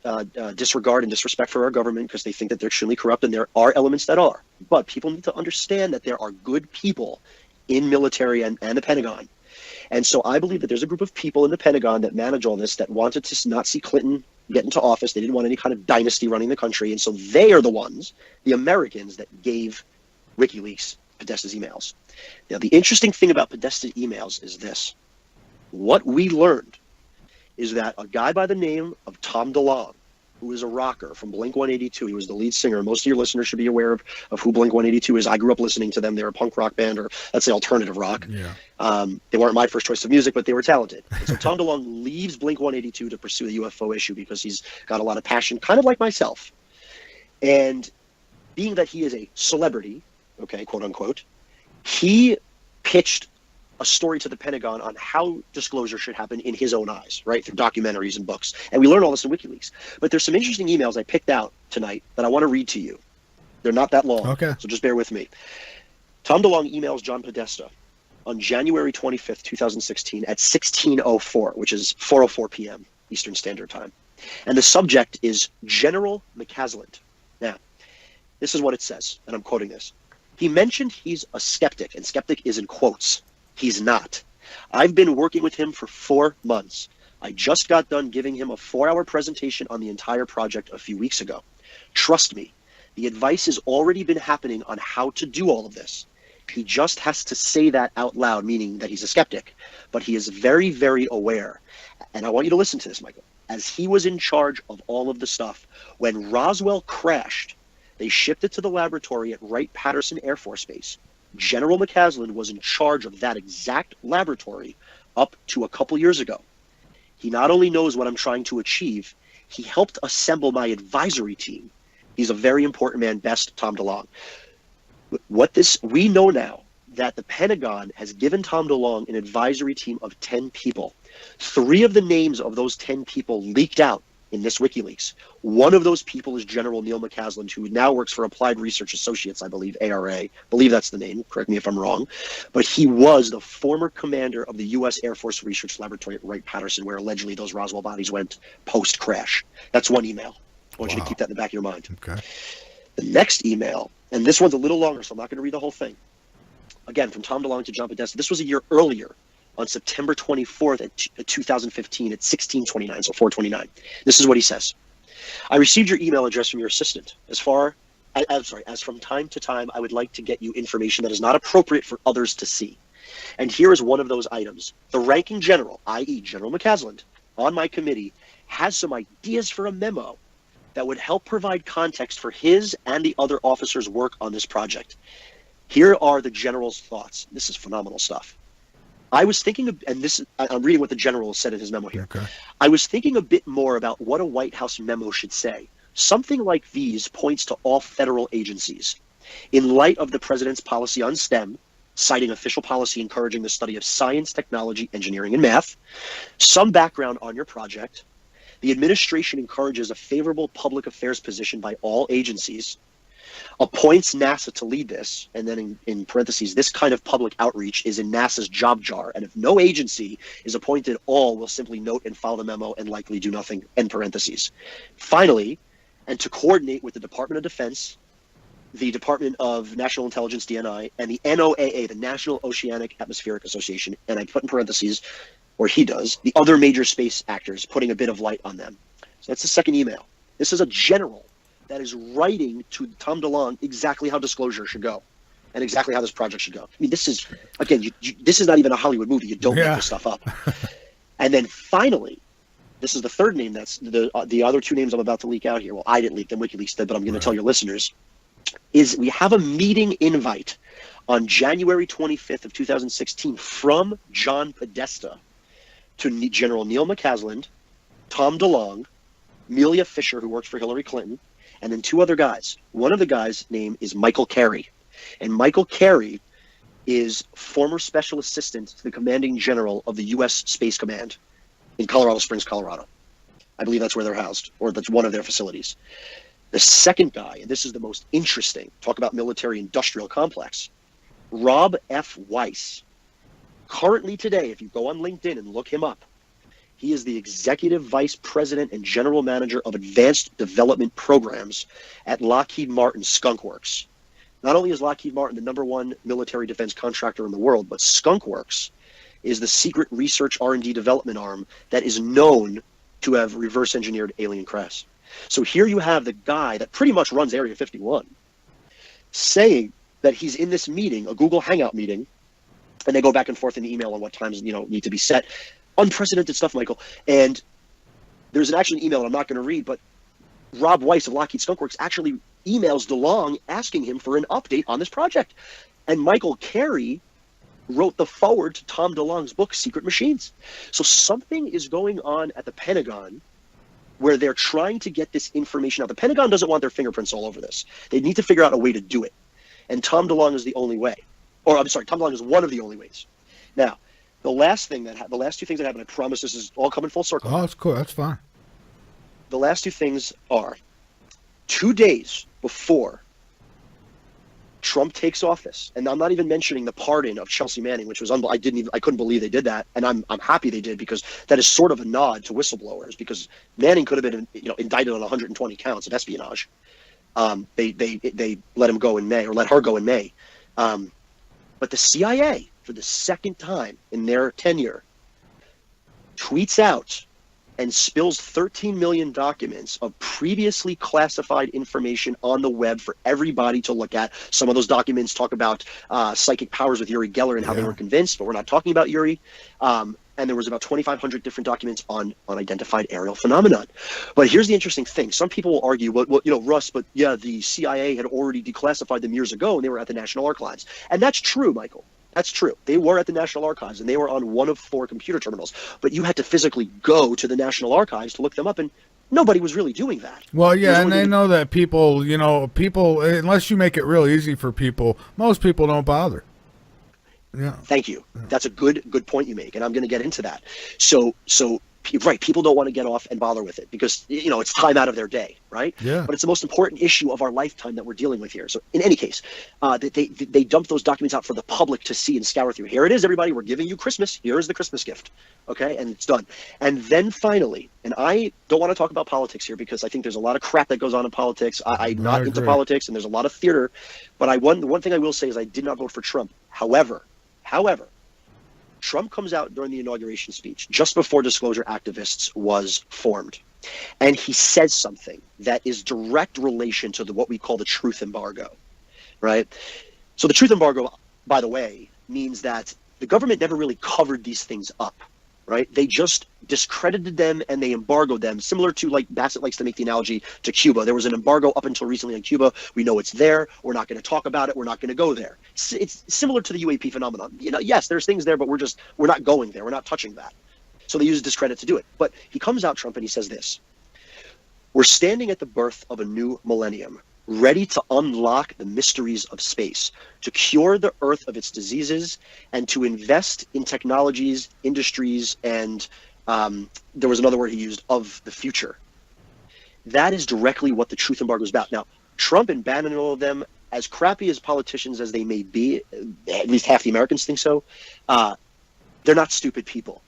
disregard and disrespect for our government because they think that they're extremely corrupt, and there are elements that are. But people need to understand that there are good people in military and the Pentagon. And so I believe that there's a group of people in the Pentagon that manage all this that wanted to not see Clinton get into office. They didn't want any kind of dynasty running the country. And so they are the ones, the Americans, that gave WikiLeaks Podesta's emails. Now, the interesting thing about Podesta's emails is this. What we learned is that a guy by the name of Tom DeLonge, who is a rocker from Blink-182, he was the lead singer. Most of your listeners should be aware of who Blink-182 is. I grew up listening to them. They're a punk rock band, or let's say alternative rock. Yeah. They weren't my first choice of music, but they were talented. And so Tom DeLonge leaves Blink-182 to pursue the UFO issue because he's got a lot of passion, kind of like myself. And being that he is a celebrity, okay, quote unquote, he pitched a story to the Pentagon on how disclosure should happen in his own eyes, right, through documentaries and books. And we learn all this in WikiLeaks. But there's some interesting emails I picked out tonight that I want to read to you. They're not that long, okay, so just bear with me. Tom DeLonge emails John Podesta on January 25th, 2016 at 16:04, which is 4:04 p.m. Eastern Standard Time. And the subject is General McCasland. Now, this is what it says, and I'm quoting this. He mentioned he's a skeptic, and skeptic is in quotes. He's not. I've been working with him for 4 months. I just got done giving him a 4-hour presentation on the entire project a few weeks ago. Trust me, the advice has already been happening on how to do all of this. He just has to say that out loud, meaning that he's a skeptic. But he is very, very aware. And I want you to listen to this, Michael. As he was in charge of all of the stuff, when Roswell crashed, they shipped it to the laboratory at Wright-Patterson Air Force Base. General McCasland was in charge of that exact laboratory up to a couple years ago. He not only knows what I'm trying to achieve, he helped assemble my advisory team. He's a very important man, best Tom DeLonge. We know now that the Pentagon has given Tom DeLonge an advisory team of 10 people. 3 of the names of those 10 people leaked out in this WikiLeaks. One of those people is General Neil McCasland, who now works for Applied Research Associates, I believe, ARA. I believe that's the name. Correct me if I'm wrong. But he was the former commander of the U.S. Air Force Research Laboratory at Wright-Patterson, where allegedly those Roswell bodies went post-crash. That's one email. I want you to keep that in the back of your mind. Okay. The next email, and this one's a little longer, so I'm not going to read the whole thing. Again, from Tom DeLonge to John Podesta. This was a year earlier, on September 24th at 2015 at 16:29, so 4:29. This is what he says. I received your email address from your assistant. As from time to time, I would like to get you information that is not appropriate for others to see. And here is one of those items. The ranking general, i.e. General McCasland, on my committee, has some ideas for a memo that would help provide context for his and the other officers' work on this project. Here are the general's thoughts. This is phenomenal stuff. I was thinking, I'm reading what the general said in his memo here. Okay. I was thinking a bit more about what a White House memo should say. Something like these points to all federal agencies. In light of the president's policy on STEM, citing official policy encouraging the study of science, technology, engineering, and math, some background on your project. The administration encourages a favorable public affairs position by all agencies, appoints NASA to lead this, and then in parentheses, this kind of public outreach is in NASA's job jar, and if no agency is appointed, all will simply note and file the memo and likely do nothing, end parentheses. Finally, and to coordinate with the Department of Defense, the Department of National Intelligence, DNI, and the NOAA, the National Oceanic Atmospheric Association, and I put in parentheses, or he does, the other major space actors, putting a bit of light on them. So that's the second email. This is a general that is writing to Tom DeLonge exactly how disclosure should go and exactly how this project should go. I mean, this is, again, this is not even a Hollywood movie. You don't make this stuff up. And then finally, this is the third name. That's the other two names I'm about to leak out here. Well, I didn't leak them, WikiLeaks did, but I'm going to tell your listeners. Is we have a meeting invite on January 25th of 2016 from John Podesta to General Neil McCasland, Tom DeLonge, Amelia Fisher, who works for Hillary Clinton, and then two other guys. One of the guys' name is Michael Carey. And Michael Carey is former special assistant to the commanding general of the U.S. Space Command in Colorado Springs, Colorado. I believe that's where they're housed, or that's one of their facilities. The second guy, and this is the most interesting, talk about military-industrial complex, Rob F. Weiss. Currently today, if you go on LinkedIn and look him up, he is the executive vice president and general manager of advanced development programs at Lockheed Martin Skunk Works. Not only is Lockheed Martin the #1 military defense contractor in the world, but Skunk Works is the secret research R&D development arm that is known to have reverse engineered alien crafts. So here you have the guy that pretty much runs Area 51 saying that he's in this meeting, a Google Hangout meeting, and they go back and forth in the email on what times need to be set. Unprecedented stuff, Michael. And there's an actual email I'm not going to read, but Rob Weiss of Lockheed Skunk Works actually emails DeLonge asking him for an update on this project. And Michael Carey wrote the foreword to Tom DeLonge's book, Secret Machines. So something is going on at the Pentagon where they're trying to get this information out. The Pentagon doesn't want their fingerprints all over this. They need to figure out a way to do it. And Tom DeLonge is the only way. Or I'm sorry, Tom DeLonge is one of the only ways. Now, the last two things that happened, I promise this is all coming full circle. Oh, that's cool. That's fine. The last two things are 2 days before Trump takes office, and I'm not even mentioning the pardon of Chelsea Manning, which was I couldn't believe they did that, and I'm happy they did, because that is sort of a nod to whistleblowers, because Manning could have been indicted on 120 counts of espionage. They let him go in May, or let her go in May, but the CIA, for the second time in their tenure, tweets out and spills 13 million documents of previously classified information on the web for everybody to look at. Some of those documents talk about psychic powers with Uri Geller and how they were convinced, but we're not talking about Uri. And there was about 2,500 different documents on unidentified aerial phenomenon. But here's the interesting thing. Some people will argue, well, Russ, but yeah, the CIA had already declassified them years ago and they were at the National Archives. And that's true, Michael. That's true. They were at the National Archives, and they were on one of 4 computer terminals. But you had to physically go to the National Archives to look them up, and nobody was really doing that. Well, yeah, and they know that people, unless you make it real easy for people, most people don't bother. Yeah. Thank you. That's a good point you make, and I'm going to get into that. So right, people don't want to get off and bother with it because it's time out of their day, right? Yeah. But it's the most important issue of our lifetime that we're dealing with here. So in any case, they dump those documents out for the public to see and scour through. Here it is, everybody. We're giving you Christmas. Here is the Christmas gift. Okay, and it's done. And then finally, and I don't want to talk about politics here because I think there's a lot of crap that goes on in politics. I'm not into politics, and there's a lot of theater. But the one thing I will say is I did not vote for Trump. However, Trump comes out during the inauguration speech just before Disclosure Activists was formed. And he says something that is direct relation to what we call the truth embargo, right? So the truth embargo, by the way, means that the government never really covered these things up, right? They just discredited them and they embargoed them, similar to, like, Bassett likes to make the analogy to Cuba. There was an embargo up until recently on Cuba. We know it's there. We're not going to talk about it. We're not going to go there. It's similar to the UAP phenomenon. Yes, there's things there, but we're not going there. We're not touching that. So they use discredit to do it. But he comes out, Trump, and he says this: "We're standing at the birth of a new millennium, ready to unlock the mysteries of space, to cure the Earth of its diseases, and to invest in technologies, industries, and there was another word he used, of the future." That is directly what the truth embargo is about. Now, Trump and Bannon and all of them, as crappy as politicians as they may be, at least half the Americans think so, they're not stupid people.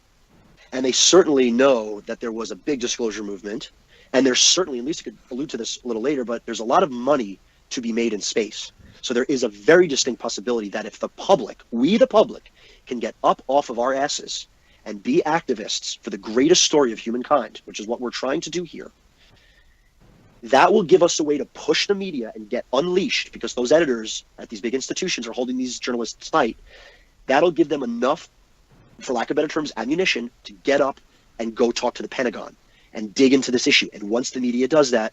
And they certainly know that there was a big disclosure movement. And there's certainly, at least I could allude to this a little later, but there's a lot of money to be made in space. So there is a very distinct possibility that if the public, we the public, can get up off of our asses and be activists for the greatest story of humankind, which is what we're trying to do here, that will give us a way to push the media and get unleashed, because those editors at these big institutions are holding these journalists tight. That'll give them enough, for lack of better terms, ammunition to get up and go talk to the Pentagon and dig into this issue. And once the media does that,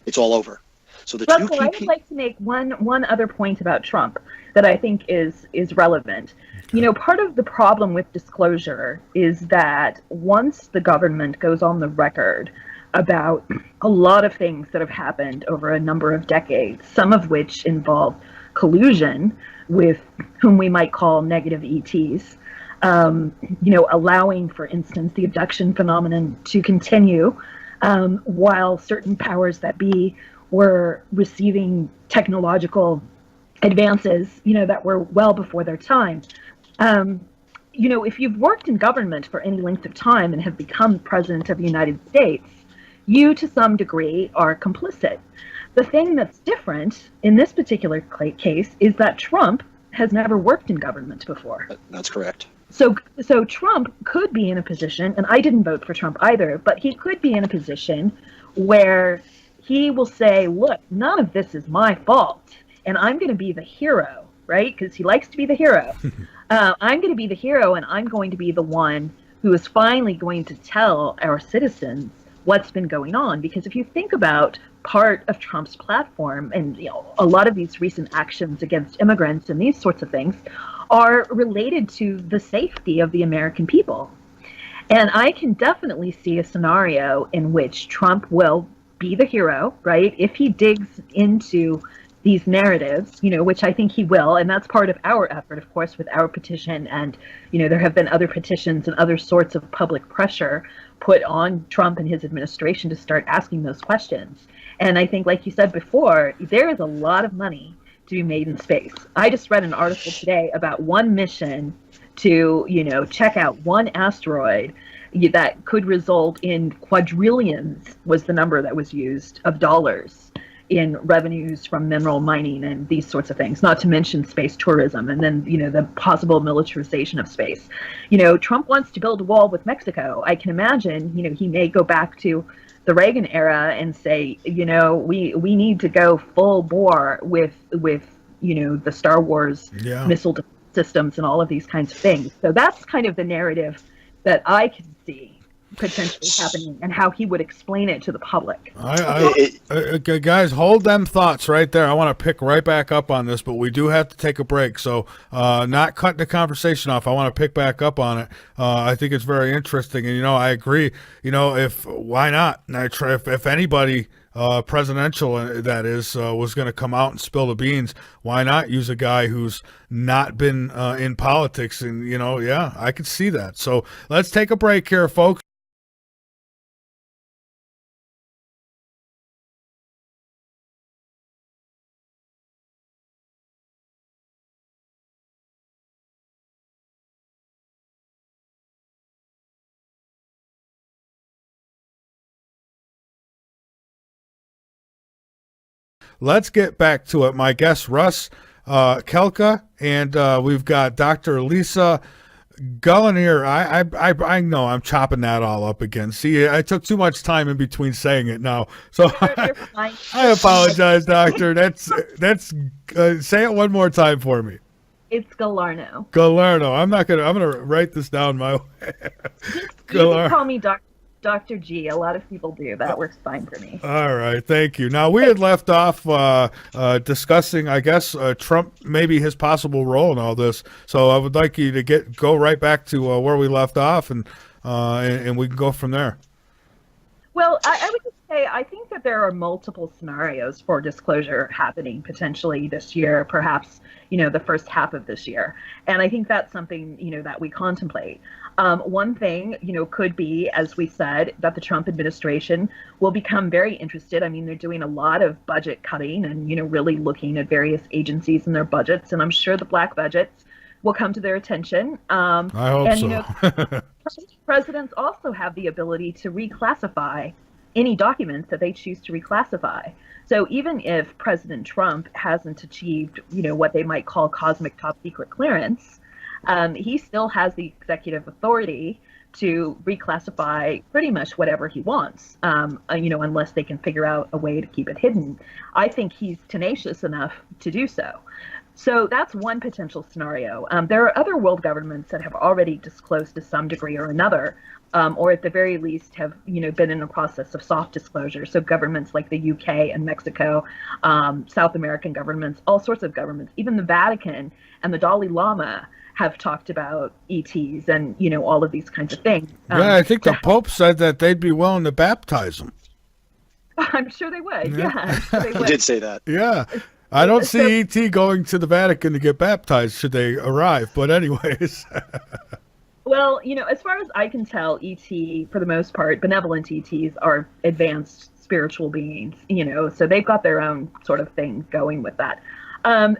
it's all over. So the Russell, two key I would like to make one other point about Trump that I think is relevant. You know, part of the problem with disclosure is that once the government goes on the record about a lot of things that have happened over a number of decades, some of which involve collusion with whom we might call negative ETs, you know, allowing, for instance, the abduction phenomenon to continue while certain powers that be were receiving technological advances, you know, that were well before their time. You know, if you've worked in government for any length of time and have become president of the United States, you, to some degree, are complicit. The thing that's different in this particular case is that Trump has never worked in government before. That's correct. So Trump could be in a position, and I didn't vote for Trump either, but he could be in a position where he will say, look, none of this is my fault, and I'm going to be the hero, right? Because he likes to be the hero. I'm going to be the hero, and I'm going to be the one who is finally going to tell our citizens what's been going on. Because if you think about part of Trump's platform, and you know, a lot of these recent actions against immigrants and these sorts of things are related to the safety of the American people. And I can definitely see a scenario in which Trump will be the hero, right? If he digs into these narratives, you know, which I think he will, and that's part of our effort, of course, with our petition. And, you know, there have been other petitions and other sorts of public pressure put on Trump and his administration to start asking those questions. And I think, like you said before, there is a lot of money to be made in space. I just read an article today about one mission to, you know, check out one asteroid that could result in quadrillions, was the number that was used, of dollars in revenues from mineral mining and these sorts of things, not to mention space tourism, and then, you know, the possible militarization of space. You know, Trump wants to build a wall with Mexico. I can imagine, you know, he may go back to the Reagan era and say, you know, we need to go full bore with you know, the Star Wars missile systems and all of these kinds of things. So that's kind of the narrative that I can see potentially happening, and how he would explain it to the public. Guys, hold them thoughts right there. I want to pick right back up on this, but we do have to take a break. So not cut the conversation off. I want to pick back up on it. I think it's very interesting. And, you know, I agree. You know, why not? If anybody presidential, that is, was going to come out and spill the beans, why not use a guy who's not been in politics? And, you know, yeah, I could see that. So let's take a break here, folks. Let's get back to it. My guest, Russ Kelka, and we've got Dr. Lisa Gullinier. I know I'm chopping that all up again. See, I took too much time in between saying it now, so I apologize, Doctor. That's say it one more time for me. It's Galarno. Galarno. I'm gonna write this down my way. You can call me Dr. G. A lot of people do. That works fine for me. All right. Thank you. Now, we had left off discussing, I guess, Trump, maybe his possible role in all this. So I would like you to go right back to where we left off, and we can go from there. Well, I would just say I think that there are multiple scenarios for disclosure happening potentially this year, perhaps, you know, the first half of this year. And I think that's something, you know, that we contemplate. One thing, you know, could be, as we said, that the Trump administration will become very interested. I mean, they're doing a lot of budget cutting and, you know, really looking at various agencies and their budgets. And I'm sure the black budgets will come to their attention. I hope and, so. presidents also have the ability to reclassify any documents that they choose to reclassify. So even if President Trump hasn't achieved, what they might call cosmic top secret clearance, he still has the executive authority to reclassify pretty much whatever he wants, unless they can figure out a way to keep it hidden. I think he's tenacious enough to do so. So that's one potential scenario. There are other world governments that have already disclosed to some degree or another, or at the very least have, been in a process of soft disclosure. So governments like the UK and Mexico, South American governments, all sorts of governments, even the Vatican and the Dalai Lama have talked about ETs and, all of these kinds of things. Yeah, I think the Pope said that they'd be willing to baptize them. I'm sure they would. Yeah, I'm sure they He would. did say that. Yeah. I don't see ET going to the Vatican to get baptized should they arrive. But anyways. Well, as far as I can tell, ET, for the most part, benevolent ETs are advanced spiritual beings, so they've got their own sort of thing going with that.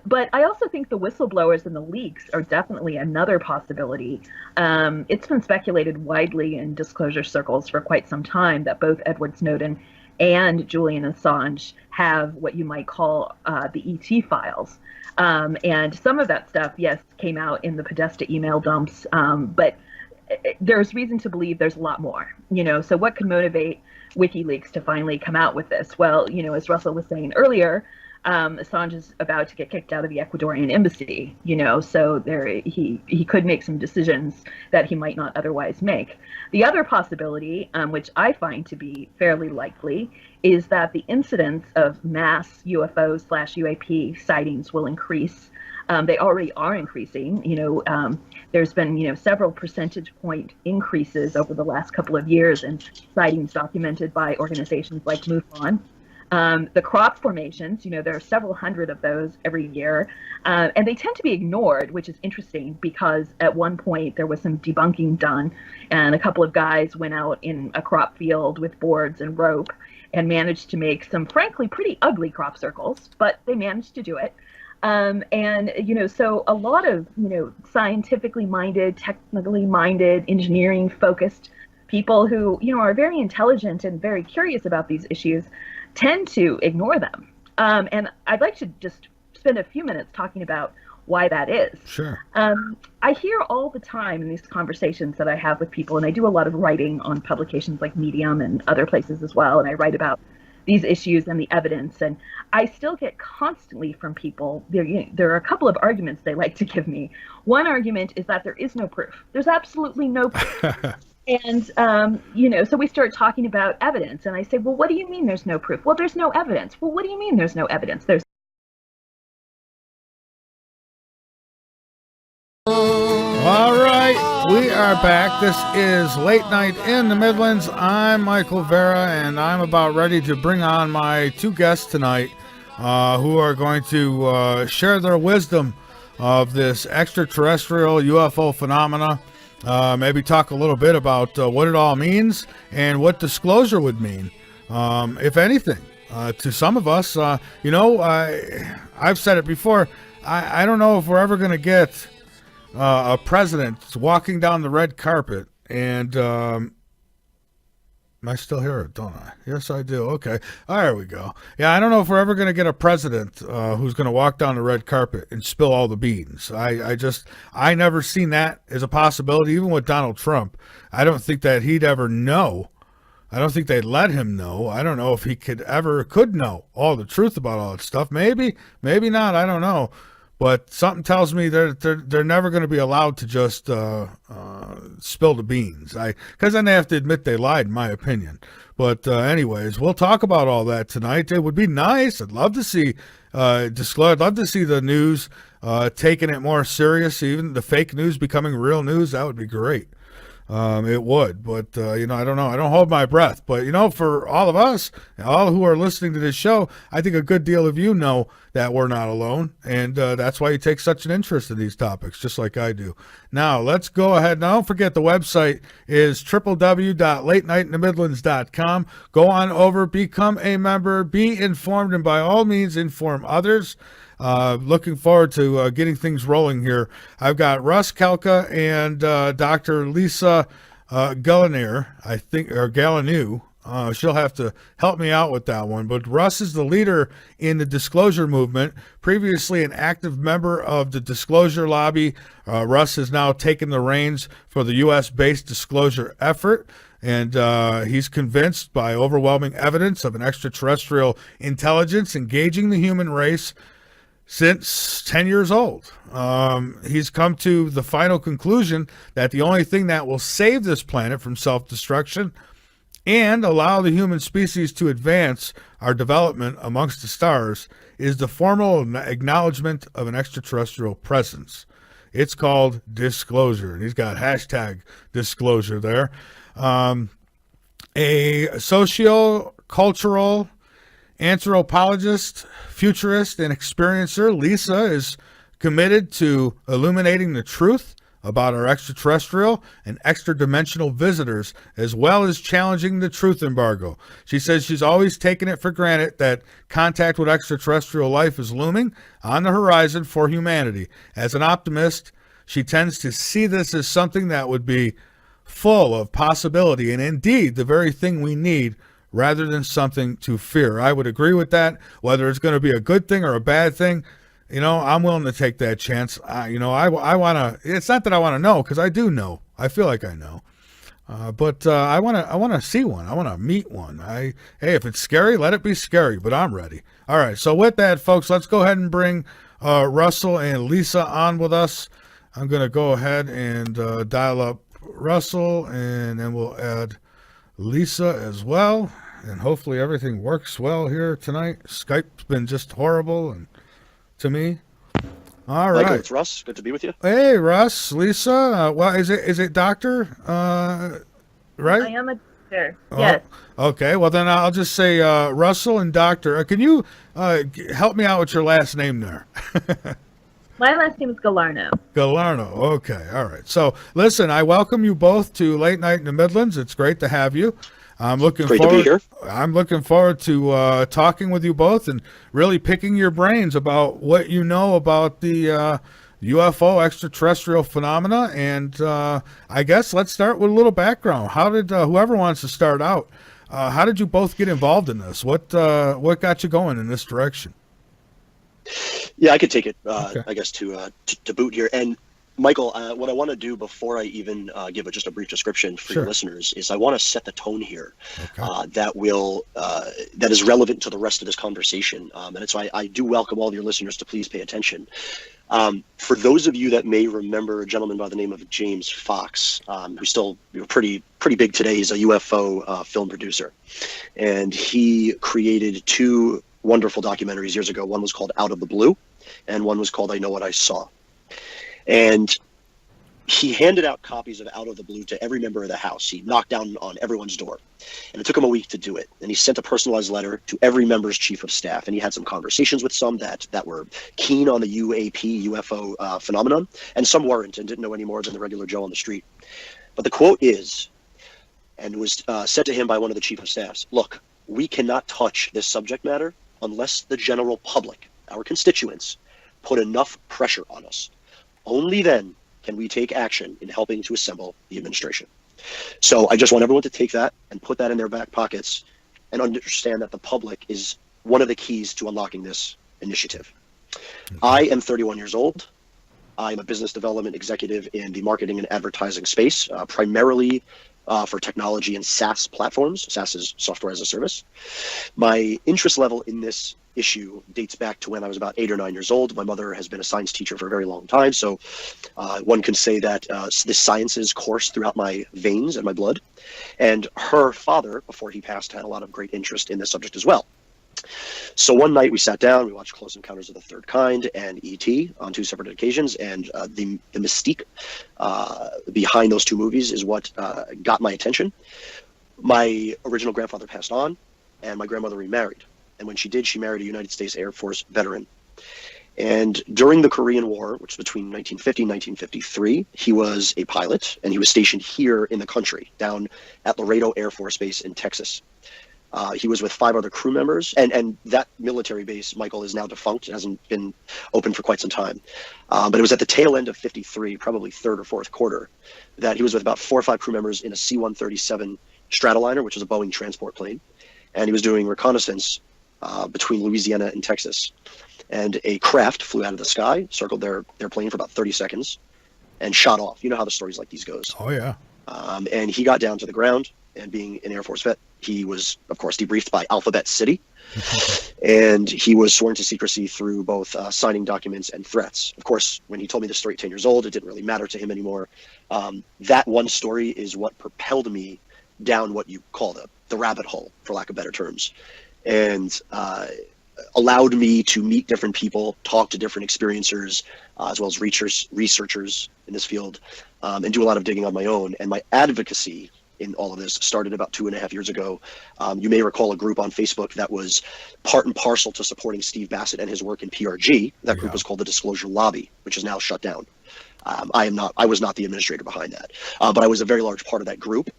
But I also think the whistleblowers and the leaks are definitely another possibility. It's been speculated widely in disclosure circles for quite some time that both Edward Snowden and Julian Assange have what you might call the ET files. And some of that stuff, yes, came out in the Podesta email dumps, but there's reason to believe there's a lot more, So what could motivate WikiLeaks to finally come out with this? Well, as Russell was saying earlier, Assange is about to get kicked out of the Ecuadorian embassy, so he could make some decisions that he might not otherwise make. The other possibility, which I find to be fairly likely, is that the incidence of mass UFO/UAP sightings will increase. They already are increasing. There's been, several percentage point increases over the last couple of years in sightings documented by organizations like MUFON. The crop formations, there are several hundred of those every year, and they tend to be ignored, which is interesting because at one point there was some debunking done, and a couple of guys went out in a crop field with boards and rope and managed to make some, frankly, pretty ugly crop circles, but they managed to do it. So a lot of, scientifically minded, technically minded, engineering focused people who, are very intelligent and very curious about these issues tend to ignore them. And I'd like to just spend a few minutes talking about why that is. Sure. I hear all the time in these conversations that I have with people, and I do a lot of writing on publications like Medium and other places as well, and I write about these issues and the evidence, and I still get constantly from people, there are a couple of arguments they like to give me. One argument is that there is no proof. There's absolutely no proof. And, so we start talking about evidence, and I say, well, what do you mean there's no proof? Well, there's no evidence. Well, what do you mean there's no evidence? There's All right, we are back. This is Late Night in the Midlands. I'm Michael Vera, and I'm about ready to bring on my two guests tonight who are going to share their wisdom of this extraterrestrial UFO phenomena. Maybe talk a little bit about what it all means and what disclosure would mean, if anything, to some of us. I've said it before. I don't know if we're ever going to get a president walking down the red carpet and I still hear it, don't I? Yes, I do. Okay. There we go. Yeah, I don't know if we're ever going to get a president who's going to walk down the red carpet and spill all the beans. I never seen that as a possibility, even with Donald Trump. I don't think that he'd ever know. I don't think they'd let him know. I don't know if he could know all the truth about all that stuff. Maybe not. I don't know. But something tells me they're never going to be allowed to just spill the beans. Because then they have to admit they lied, in my opinion. But anyways, we'll talk about all that tonight. It would be nice. I'd love to see disclosure. I'd love to see the news taking it more serious. Even the fake news becoming real news. That would be great. It would, but I don't know. I don't hold my breath. But for all of us, all who are listening to this show, I think a good deal of you know that we're not alone, and that's why you take such an interest in these topics, just like I do. Now, let's go ahead. Now, don't forget the website is www.latenightinthemidlands.com. Go on over, become a member, be informed, and by all means, inform others. Looking forward to getting things rolling here. I've got Russ Kelka and Dr. Lisa Gallinier, I think, or Gallinew. She'll have to help me out with that one. But Russ is the leader in the disclosure movement, previously an active member of the disclosure lobby. Russ has now taken the reins for the U.S.-based disclosure effort, and he's convinced by overwhelming evidence of an extraterrestrial intelligence engaging the human race since 10 years old. He's come to the final conclusion that the only thing that will save this planet from self-destruction and allow the human species to advance our development amongst the stars is the formal acknowledgement of an extraterrestrial presence. It's called disclosure, and he's got hashtag disclosure there. A socio-cultural anthropologist, futurist, and experiencer, Lisa is committed to illuminating the truth about our extraterrestrial and extra-dimensional visitors, as well as challenging the truth embargo. She says she's always taken it for granted that contact with extraterrestrial life is looming on the horizon for humanity. As an optimist, she tends to see this as something that would be full of possibility and indeed the very thing we need rather than something to fear. I would agree with that. Whether it's going to be a good thing or a bad thing, I'm willing to take that chance. I want to, it's not that I want to know, because I do know. I feel like I know. But I want to see one. I want to meet one. Hey, if it's scary, let it be scary, but I'm ready. All right. So with that, folks, let's go ahead and bring Russell and Lisa on with us. I'm going to go ahead and dial up Russell, and then we'll add Lisa as well. And hopefully everything works well here tonight. Skype's been just horrible and to me. All right. Michael, it's Russ. Good to be with you. Hey, Russ, Lisa. Well, is it doctor? Right? I am a doctor. Yes. Okay. Well, then I'll just say Russell and doctor. Can you help me out with your last name there? My last name is Galarno. Galarno. Okay. All right. So, listen, I welcome you both to Late Night in the Midlands. It's great to have you. I'm looking Great forward. to be here. I'm looking forward to talking with you both and really picking your brains about what you know about the UFO extraterrestrial phenomena. And I guess let's start with a little background. How did whoever wants to start out? How did you both get involved in this? What got you going in this direction? Yeah, I could take it. Okay. I guess to boot here. And Michael, what I want to do before I even give just a brief description for Sure. your listeners is I want to set the tone here Okay. that is relevant to the rest of this conversation. And so I do welcome all of your listeners to please pay attention. For those of you that may remember a gentleman by the name of James Fox, who's still pretty big today. He's a UFO film producer, and he created two wonderful documentaries years ago. One was called Out of the Blue, and one was called I Know What I Saw. And he handed out copies of Out of the Blue to every member of the House. He knocked down on everyone's door. And it took him a week to do it. And he sent a personalized letter to every member's chief of staff. And he had some conversations with some that were keen on the UFO phenomenon, and some weren't and didn't know any more than the regular Joe on the street. But the quote is, and was said to him by one of the chief of staffs, "Look, we cannot touch this subject matter unless the general public, our constituents, put enough pressure on us. Only then can we take action in helping to assemble the administration." So I just want everyone to take that and put that in their back pockets and understand that the public is one of the keys to unlocking this initiative. I am 31 years old. I'm a business development executive in the marketing and advertising space, primarily for technology and SaaS platforms. SaaS is software as a service. My interest level in this issue dates back to when I was about 8 or 9 years old. My mother has been a science teacher for a very long time, so one can say that the sciences course throughout my veins and my blood. And her father, before he passed, had a lot of great interest in this subject as well. So one night we sat down, we watched Close Encounters of the Third Kind and E.T. on two separate occasions, and the mystique behind those two movies is what got my attention. My original grandfather passed on, and my grandmother remarried. And when she did, she married a United States Air Force veteran. And during the Korean War, which was between 1950 and 1953, he was a pilot, and he was stationed here in the country, down at Laredo Air Force Base in Texas. He was with 5 other crew members, and that military base, Michael, is now defunct. It hasn't been open for quite some time. But it was at the tail end of 53, probably third or fourth quarter, that he was with about 4 or 5 crew members in a C-137 Stratoliner, which was a Boeing transport plane. And he was doing reconnaissance between Louisiana and Texas. And a craft flew out of the sky, circled their plane for about 30 seconds, and shot off. You know how the stories like these goes. Oh, yeah. And he got down to the ground, and being an Air Force vet, he was, of course, debriefed by Alphabet City. And he was sworn to secrecy through both signing documents and threats. Of course, when he told me the story at 10 years old, it didn't really matter to him anymore. That one story is what propelled me down what you call the rabbit hole, for lack of better terms, and allowed me to meet different people, talk to different experiencers, as well as researchers in this field, and do a lot of digging on my own. And my advocacy in all of this started about 2.5 years ago. You may recall a group on Facebook that was part and parcel to supporting Steve Bassett and his work in PRG. That group was called the Disclosure Lobby, which is now shut down. I was not the administrator behind that, but I was a very large part of that group.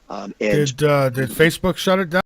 And did Facebook shut it down?